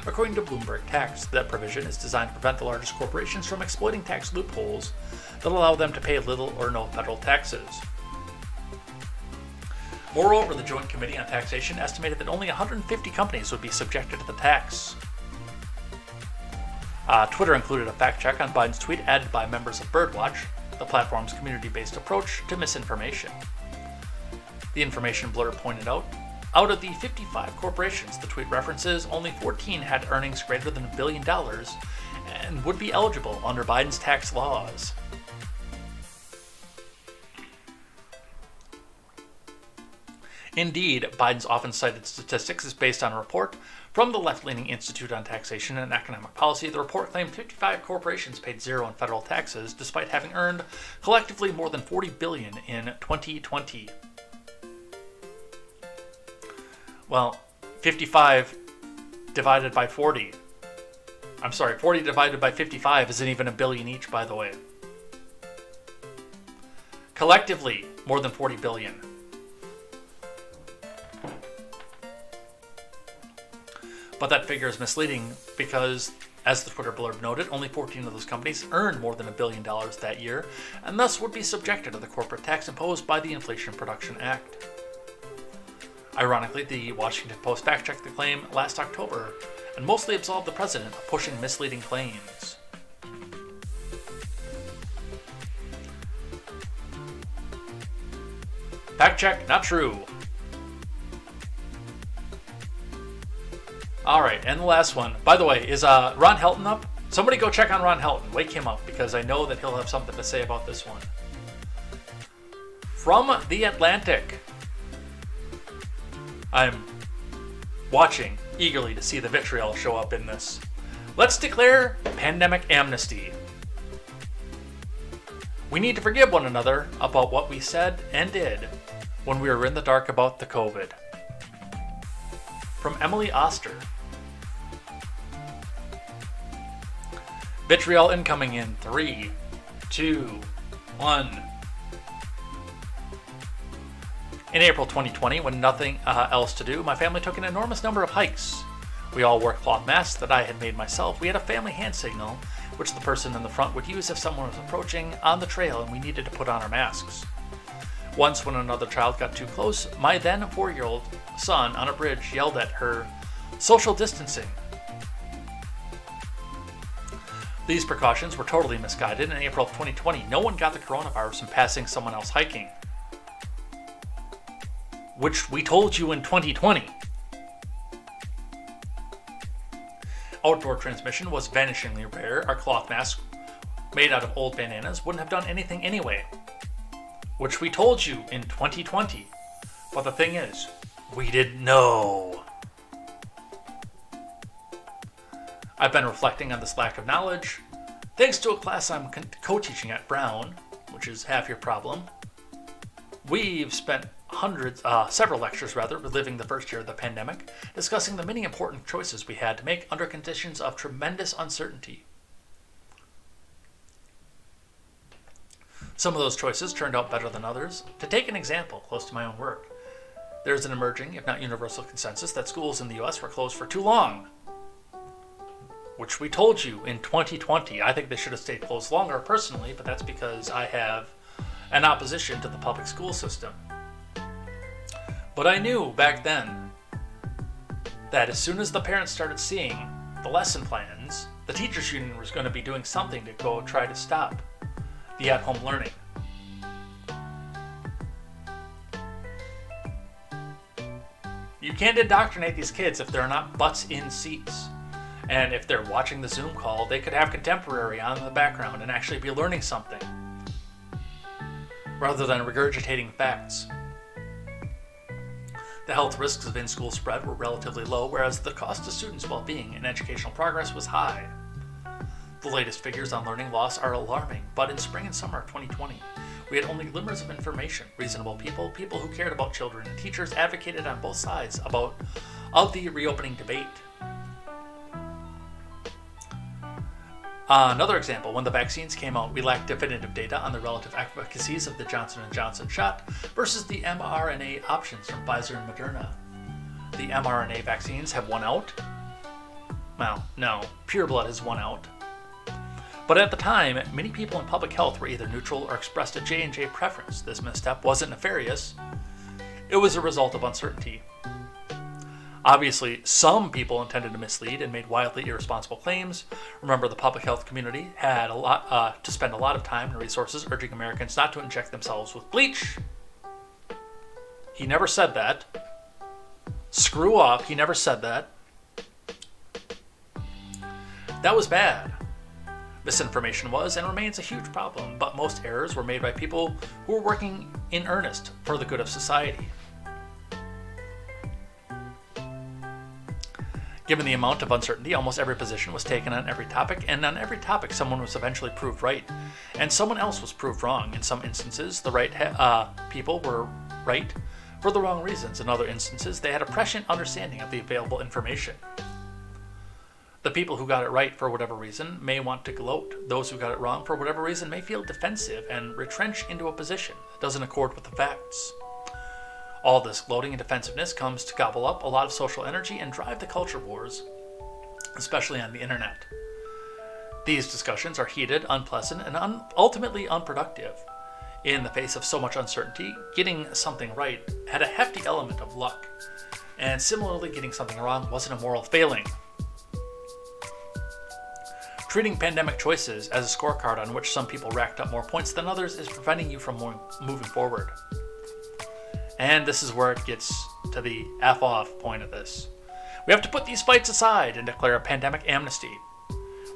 according to Bloomberg Tax. That provision is designed to prevent the largest corporations from exploiting tax loopholes that allow them to pay little or no federal taxes. Moreover, the Joint Committee on Taxation estimated that only 150 companies would be subjected to the tax. Twitter included a fact check on Biden's tweet added by members of Birdwatch, the platform's community-based approach to misinformation. The information blur pointed out of the 55 corporations the tweet references, only 14 had earnings greater than $1 billion and would be eligible under Biden's tax laws. Indeed, Biden's often cited statistics is based on a report from the left-leaning Institute on Taxation and Economic Policy. The report claimed 55 corporations paid zero in federal taxes, despite having earned collectively more than $40 billion in 2020. Well, 55 divided by 40. 40 divided by 55 isn't even $1 billion each, by the way. Collectively, more than $40 billion. But that figure is misleading because, as the Twitter blurb noted, only 14 of those companies earned more than $1 billion that year, and thus would be subjected to the corporate tax imposed by the Inflation Reduction Act. Ironically, the Washington Post fact-checked the claim last October and mostly absolved the president of pushing misleading claims. Fact check, not true. Alright, and the last one. By the way, is Ron Helton up? Somebody go check on Ron Helton. Wake him up, because I know that he'll have something to say about this one. From The Atlantic. I'm watching eagerly to see the vitriol show up in this. Let's declare pandemic amnesty. We need to forgive one another about what we said and did when we were in the dark about the COVID. From Emily Oster. Vitriol incoming in 3, 2, 1. In April 2020, when nothing else to do, my family took an enormous number of hikes. We all wore cloth masks that I had made myself. We had a family hand signal, which the person in the front would use if someone was approaching on the trail and we needed to put on our masks. Once, when another child got too close, my then 4-year-old son on a bridge yelled at her, "Social distancing." These precautions were totally misguided. In April of 2020, no one got the coronavirus from passing someone else hiking. Which we told you in 2020. Outdoor transmission was vanishingly rare. Our cloth masks made out of old bananas wouldn't have done anything anyway. Which we told you in 2020. But the thing is, we didn't know. I've been reflecting on this lack of knowledge. Thanks to a class I'm co-teaching at Brown, which is half your problem. We've spent several lectures reliving the first year of the pandemic, discussing the many important choices we had to make under conditions of tremendous uncertainty. Some of those choices turned out better than others. To take an example close to my own work, there's an emerging, if not universal, consensus that schools in the U.S. were closed for too long. Which we told you in 2020. I think they should have stayed closed longer personally, but that's because I have an opposition to the public school system. But I knew back then that as soon as the parents started seeing the lesson plans, the teachers union was going to be doing something to go try to stop the at-home learning. You can't indoctrinate these kids if they're not butts in seats. And if they're watching the Zoom call, they could have contemporary on in the background and actually be learning something, rather than regurgitating facts. The health risks of in-school spread were relatively low, whereas the cost to students' well-being and educational progress was high. The latest figures on learning loss are alarming, but in spring and summer of 2020, we had only glimmers of information. Reasonable people who cared about children, and teachers advocated on both sides of the reopening debate. Another example, when the vaccines came out, we lacked definitive data on the relative efficacies of the Johnson & Johnson shot versus the mRNA options from Pfizer and Moderna. The mRNA vaccines have won out? Well, no, pure blood has won out. But at the time, many people in public health were either neutral or expressed a J&J preference. This misstep wasn't nefarious. It was a result of uncertainty. Obviously, some people intended to mislead and made wildly irresponsible claims. Remember, the public health community had to spend a lot of time and resources urging Americans not to inject themselves with bleach. He never said that. Screw off, he never said that. That was bad. Misinformation was and remains a huge problem, but most errors were made by people who were working in earnest for the good of society. Given the amount of uncertainty, almost every position was taken on every topic, and on every topic someone was eventually proved right, and someone else was proved wrong. In some instances, the right people were right for the wrong reasons. In other instances, they had a prescient understanding of the available information. The people who got it right for whatever reason may want to gloat. Those who got it wrong for whatever reason may feel defensive and retrench into a position that doesn't accord with the facts. All this gloating and defensiveness comes to gobble up a lot of social energy and drive the culture wars, especially on the internet. These discussions are heated, unpleasant, and ultimately unproductive. In the face of so much uncertainty, getting something right had a hefty element of luck, and similarly, getting something wrong wasn't a moral failing. Treating pandemic choices as a scorecard on which some people racked up more points than others is preventing you from moving forward. And this is where it gets to the F off point of this. We have to put these fights aside and declare a pandemic amnesty.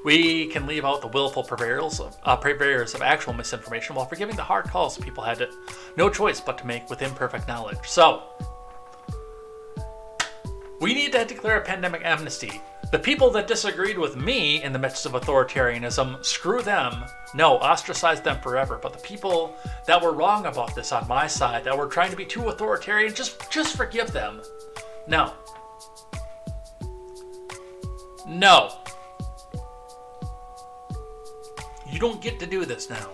We can leave out the willful purveyors of actual misinformation while forgiving the hard calls people had no choice but to make with imperfect knowledge. So, we need to declare a pandemic amnesty. The people that disagreed with me in the midst of authoritarianism, screw them. No, ostracize them forever. But the people that were wrong about this on my side, that were trying to be too authoritarian, just forgive them. No. No. You don't get to do this now.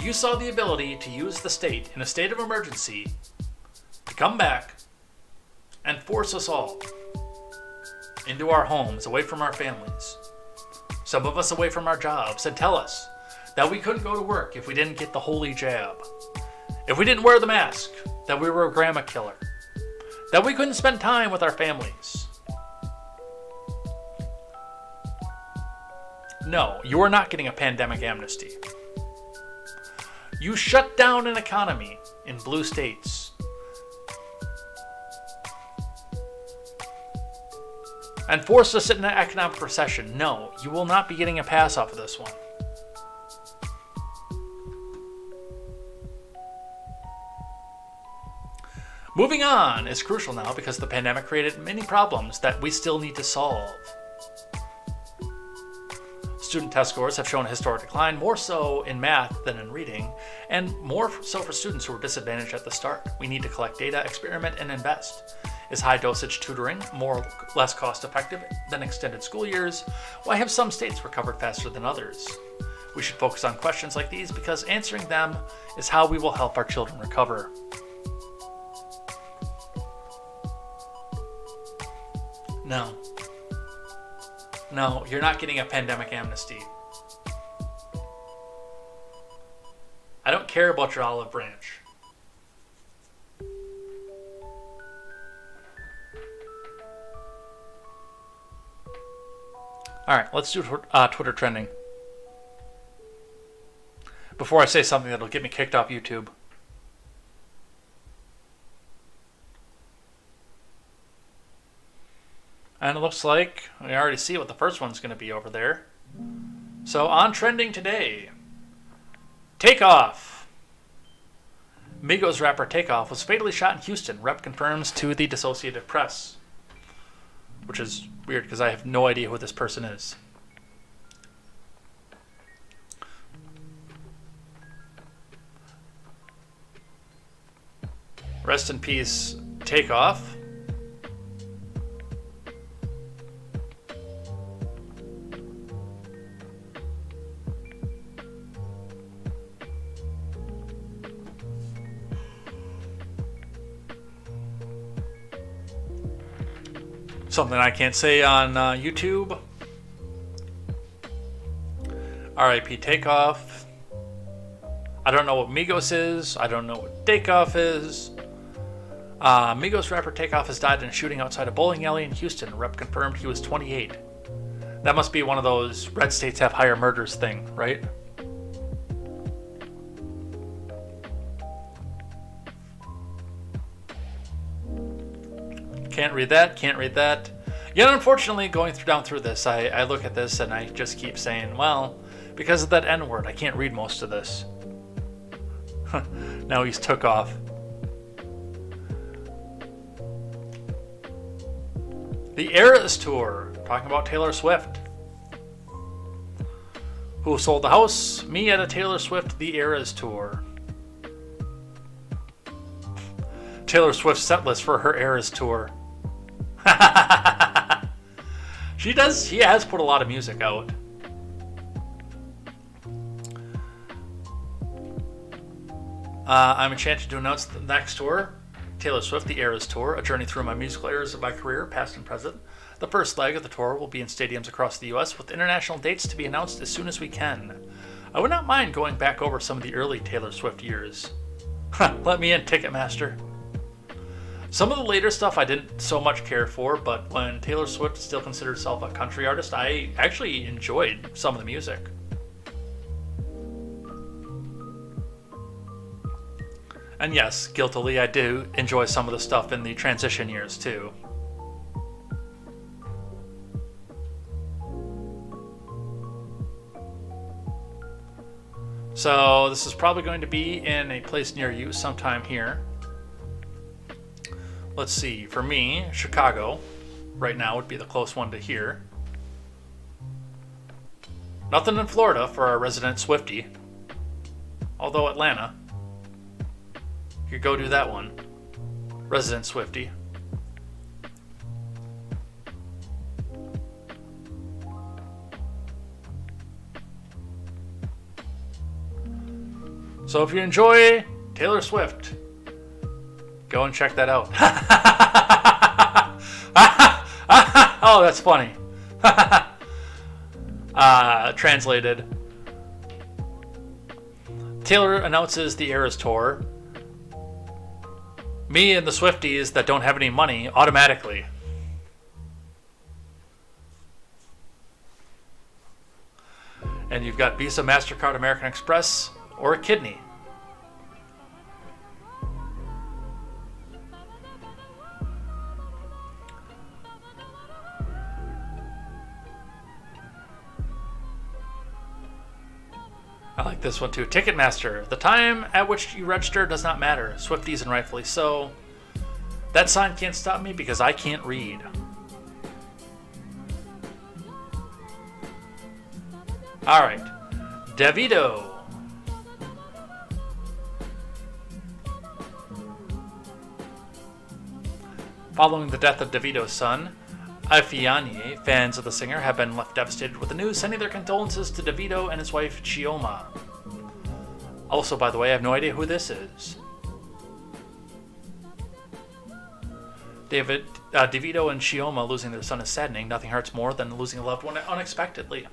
You saw the ability to use the state in a state of emergency to come back and force us all into our homes, away from our families, some of us away from our jobs, and tell us that we couldn't go to work if we didn't get the holy jab, if we didn't wear the mask, that we were a grandma killer, that we couldn't spend time with our families. No, you are not getting a pandemic amnesty. You shut down an economy in blue states. and forced to sit in an economic recession. No, you will not be getting a pass off of this one. Moving on is crucial now because the pandemic created many problems that we still need to solve. Student test scores have shown a historic decline, more so in math than in reading, and more so for students who were disadvantaged at the start. We need to collect data, experiment, and invest. Is high-dosage tutoring less cost-effective than extended school years? Why have some states recovered faster than others? We should focus on questions like these because answering them is how we will help our children recover. No, you're not getting a pandemic amnesty. I don't care about your olive branch. Alright, let's do Twitter trending. Before I say something that'll get me kicked off YouTube. And it looks like we already see what the first one's going to be over there. So on trending today, Takeoff. Migos rapper Takeoff was fatally shot in Houston. Rep confirms to the Associated Press. Which is weird because I have no idea who this person is. Rest in peace, Takeoff. Something I can't say on YouTube. R.I.P. Takeoff. I don't know what Migos is. I don't know what Takeoff is. Migos rapper Takeoff has died in a shooting outside a bowling alley in Houston. A rep confirmed he was 28. That must be one of those red states have higher murders thing, right? Can't read that, can't read that. Yet unfortunately, going down through this, I look at this and I just keep saying, well, because of that N-word, I can't read most of this. Now he's took off. The Eras Tour, talking about Taylor Swift. Who sold the house? Me at a Taylor Swift The Eras Tour. Taylor Swift's set list for her Eras Tour. She has put a lot of music out. I'm enchanted to announce the next tour, Taylor Swift, The Eras Tour, a journey through my musical eras of my career, past and present. The first leg of the tour will be in stadiums across the U.S., with international dates to be announced as soon as we can. I would not mind going back over some of the early Taylor Swift years. Let me in, Ticketmaster. Some of the later stuff I didn't so much care for, but when Taylor Swift still considered herself a country artist, I actually enjoyed some of the music. And yes, guiltily, I do enjoy some of the stuff in the transition years too. So this is probably going to be in a place near you sometime here. Let's see, for me, Chicago right now would be the close one to here. Nothing in Florida for our resident Swiftie. Although Atlanta. You could go do that one. Resident Swiftie. So if you enjoy Taylor Swift, go and check that out. Oh, that's funny. Translated. Taylor announces the Eras Tour. Me and the Swifties that don't have any money automatically. And you've got Visa, MasterCard, American Express, or a kidney. I like this one too. Ticketmaster. The time at which you register does not matter. Swifties and rightfully so. That sign can't stop me because I can't read. Alright. Davido. Following the death of Davido's son, Ifeanyi, fans of the singer have been left devastated with the news, sending their condolences to Davido and his wife Chioma. Also, by the way, I have no idea who this is. Davido and Chioma losing their son is saddening. Nothing hurts more than losing a loved one unexpectedly.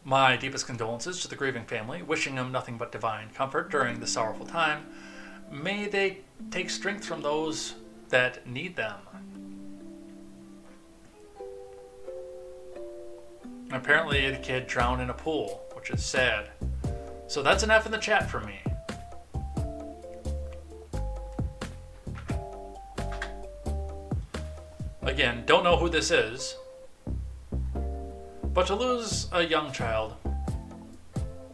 My deepest condolences to the grieving family, wishing them nothing but divine comfort during this sorrowful time. May they take strength from those that need them. Apparently the kid drowned in a pool, which is sad. So that's an F in the chat for me. Again, don't know who this is. But to lose a young child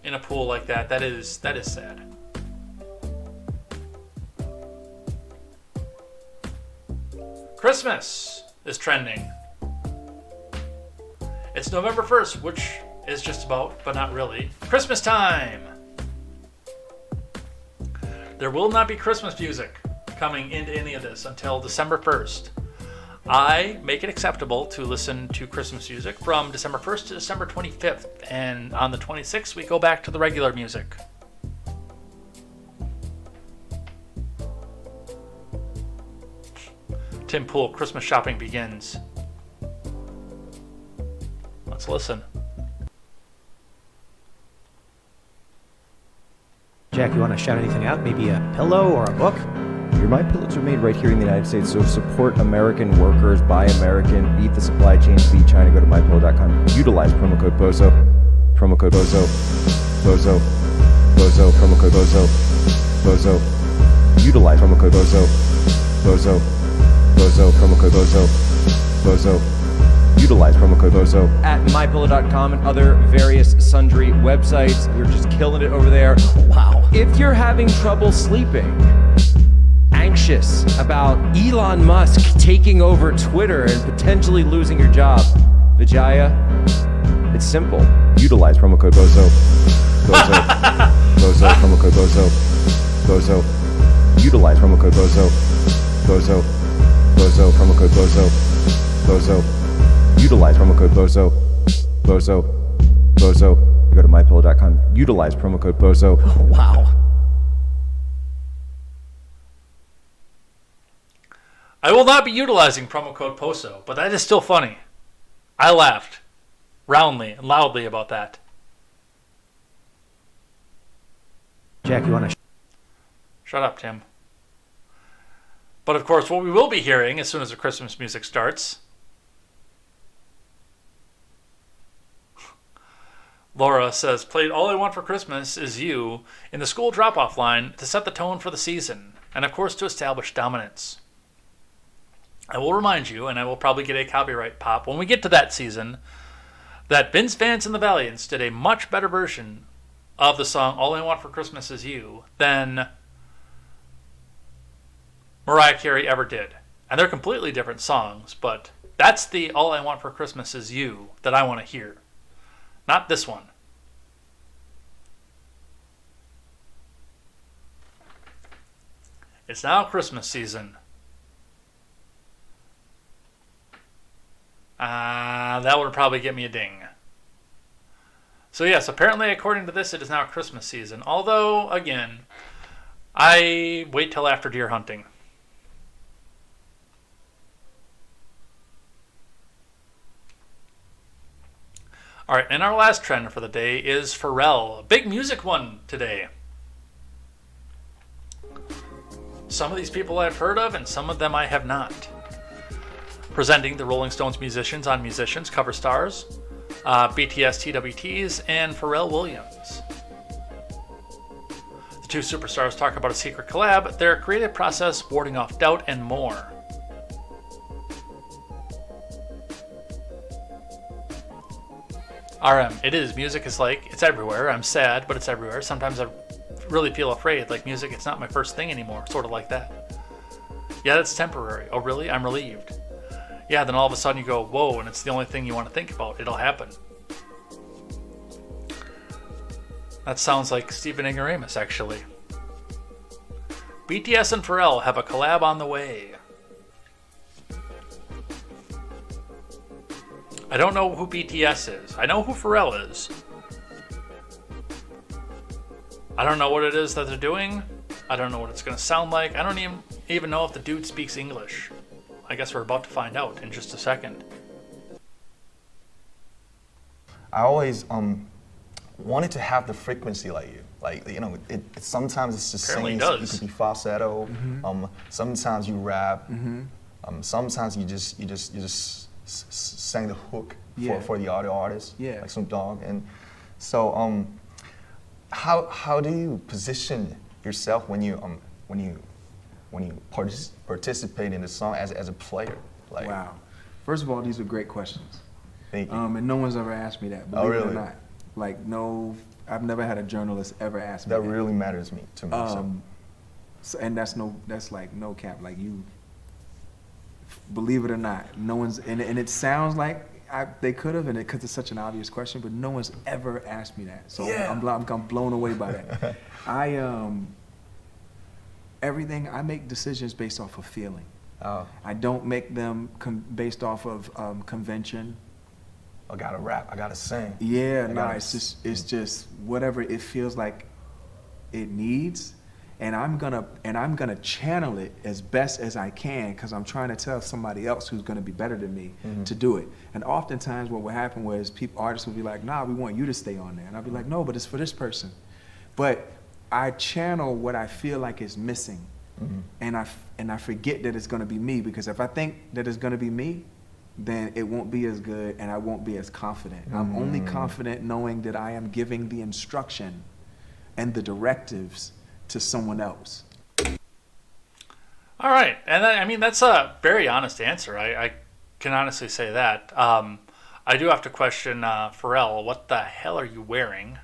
in a pool like that, that is sad. Christmas is trending. It's November 1st, which is just about, but not really, Christmas time. There will not be Christmas music coming into any of this until December 1st. I make it acceptable to listen to Christmas music from December 1st to December 25th, and on the 26th we go back to the regular music. Tim Pool, Christmas shopping begins. Let's listen. Jack, you want to shout anything out? Maybe a pillow or a book? Your My Pillows are made right here in the United States, so support American workers, buy American, beat the supply chain, beat China. Go to mypillow.com. Utilize promo code BOZO. Promo code BOZO. BOZO. BOZO. Promo code BOZO. BOZO. Utilize promo code BOZO. BOZO. BOZO. Promo code BOZO. BOZO. Utilize promo code BOZO at mypillow.com and other various sundry websites. We're just killing it over there. Wow. If you're having trouble sleeping, anxious about Elon Musk taking over Twitter and potentially losing your job, Vijaya, it's simple. Utilize promo code BOZO. BOZO. BOZO. Promo code BOZO. BOZO. Utilize promo code BOZO. BOZO. BOZO. Promo code BOZO. BOZO. Utilize promo code BOZO. BOZO. BOZO. Go to mypillow.com. Utilize promo code BOZO. Wow. I will not be utilizing promo code POSO, but that is still funny. I laughed roundly and loudly about that. Jack, you want to... Shut up, Tim. But of course, what we will be hearing as soon as the Christmas music starts... Laura says, played All I Want for Christmas Is You in the school drop-off line to set the tone for the season, and of course to establish dominance. I will remind you, and I will probably get a copyright pop when we get to that season, that Vince Vance and the Valiants did a much better version of the song All I Want for Christmas Is You than Mariah Carey ever did. And they're completely different songs, but that's the All I Want for Christmas Is You that I want to hear. Not this one. It's now Christmas season. That would probably get me a ding. So yes, apparently according to this, it is now Christmas season. Although, again, I wait till after deer hunting. All right, and our last trend for the day is Pharrell. A big music one today. Some of these people I've heard of, and some of them I have not. Presenting the Rolling Stones musicians on Musicians, cover stars, BTS TWTs, and Pharrell Williams. The two superstars talk about a secret collab, their creative process, warding off doubt, and more. RM, it is. Music is like, it's everywhere. I'm sad, but it's everywhere. Sometimes I really feel afraid. Like music, it's not my first thing anymore. Sort of like that. Yeah, that's temporary. Oh, really? I'm relieved. Yeah, then all of a sudden you go, whoa, and it's the only thing you want to think about. It'll happen. That sounds like Stephen Ignoramus, actually. BTS and Pharrell have a collab on the way. I don't know who BTS is. I know who Pharrell is. I don't know what it is that they're doing. I don't know what it's going to sound like. I don't even know if the dude speaks English. I guess we're about to find out in just a second. I always wanted to have the frequency like you. Like, you know, sometimes it's just Apparently singing. does. You could be falsetto. Sometimes you rap. Sometimes you just sang the hook for the other artist, like Snoop Dogg. And so, how do you position yourself when you participate in the song as a player? Like, wow. First of all, these are great questions. Thank you. And no one's ever asked me that, believe really? it or not. Like, no, I've never had a journalist ever ask me that. That really matters to me. So, and that's like no cap. Like, you, believe it or not, no one's, and it sounds like they could have, and because it's such an obvious question, but no one's ever asked me that. So I'm blown away by that. Everything, I make decisions based off of feeling. I don't make them based off of convention. I gotta rap, I gotta sing. Yeah, it's just whatever it feels like it needs, and I'm gonna channel it as best as I can, because I'm trying to tell somebody else who's gonna be better than me to do it. And oftentimes what will happen was artists will be like, nah, we want you to stay on there, and I'll be like, no, but it's for this person. But I channel what I feel like is missing, and I forget that it's gonna be me, because if I think that it's gonna be me, then it won't be as good and I won't be as confident. I'm only confident knowing that I am giving the instruction and the directives to someone else. All right, and I mean, that's a very honest answer. I can honestly say that. I do have to question Pharrell, what the hell are you wearing?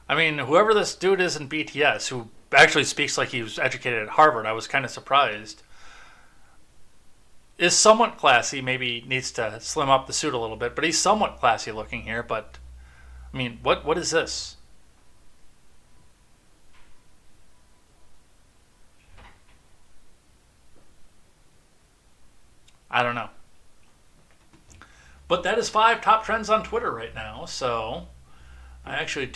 I mean, whoever this dude is in BTS, who actually speaks like he was educated at Harvard, I was kind of surprised, is somewhat classy. Maybe needs to slim up the suit a little bit, but he's somewhat classy looking here. But I mean, what is this? I don't know. But that is 5 top trends on Twitter right now. So I actually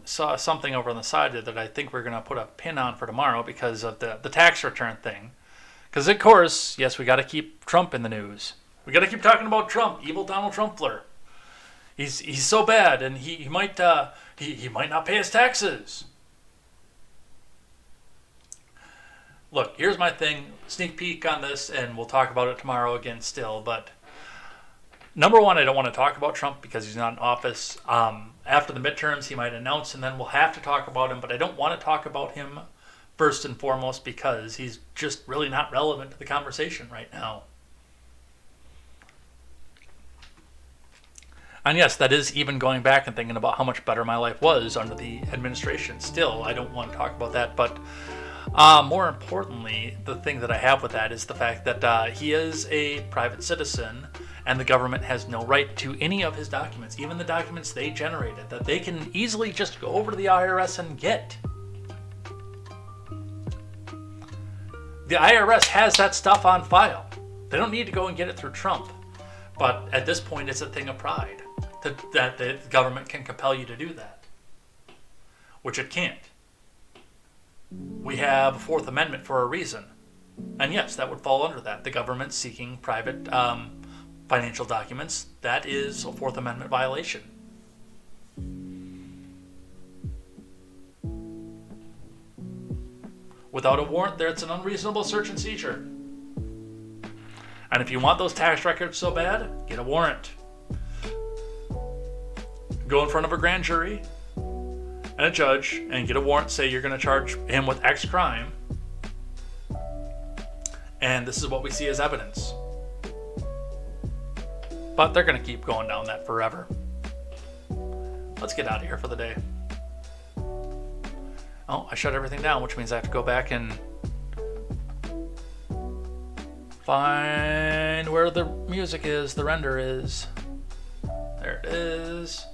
saw something over on the side that I think we're going to put a pin on for tomorrow because of the tax return thing. Because, of course, yes, we got to keep Trump in the news. We got to keep talking about Trump, evil Donald Trumpler. He's so bad, and he might not pay his taxes. Look, here's my thing. Sneak peek on this, and we'll talk about it tomorrow again still. But number one, I don't want to talk about Trump because he's not in office. After the midterms, he might announce, and then we'll have to talk about him. But I don't want to talk about him first and foremost because he's just really not relevant to the conversation right now. And yes, that is even going back and thinking about how much better my life was under the administration. Still, I don't want to talk about that. But more importantly, the thing that I have with that is the fact that he is a private citizen and the government has no right to any of his documents, even the documents they generated, that they can easily just go over to the IRS and get. The IRS has that stuff on file. They don't need to go and get it through Trump. But at this point, it's a thing of pride that the government can compel you to do that, which it can't. We have a Fourth Amendment for a reason. And yes, that would fall under that. The government seeking private financial documents, that is a Fourth Amendment violation. Without a warrant, it's an unreasonable search and seizure. And if you want those tax records so bad, get a warrant. Go in front of a grand jury and a judge and get a warrant, say you're going to charge him with X crime. And this is what we see as evidence. But they're going to keep going down that forever. Let's get out of here for the day. Oh, I shut everything down, which means I have to go back and find where the music is, the render is. There it is.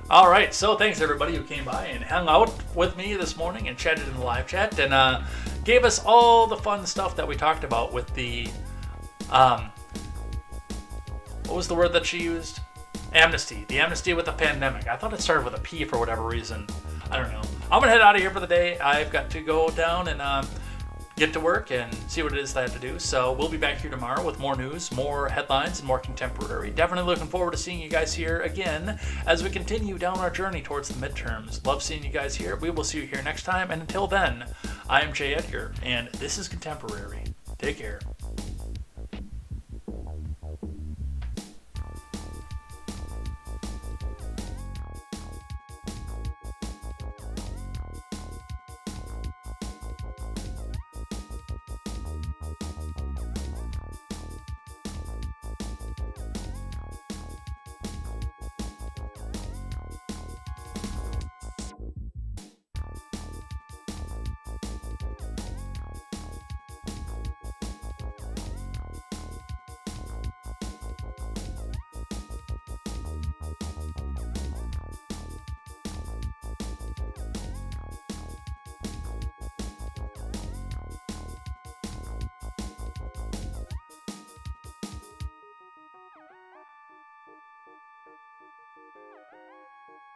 All right, so thanks everybody who came by and hung out with me this morning and chatted in the live chat and gave us all the fun stuff that we talked about with the, what was the word that she used? Amnesty. The amnesty with the pandemic. I thought it started with a P for whatever reason. I don't know. I'm going to head out of here for the day. I've got to go down and get to work and see what it is that I have to do. So we'll be back here tomorrow with more news, more headlines, and more contemporary. Definitely looking forward to seeing you guys here again as we continue down our journey towards the midterms. Love seeing you guys here. We will see you here next time. And until then, I am Jay Edgar, and this is Contemporary. Take care.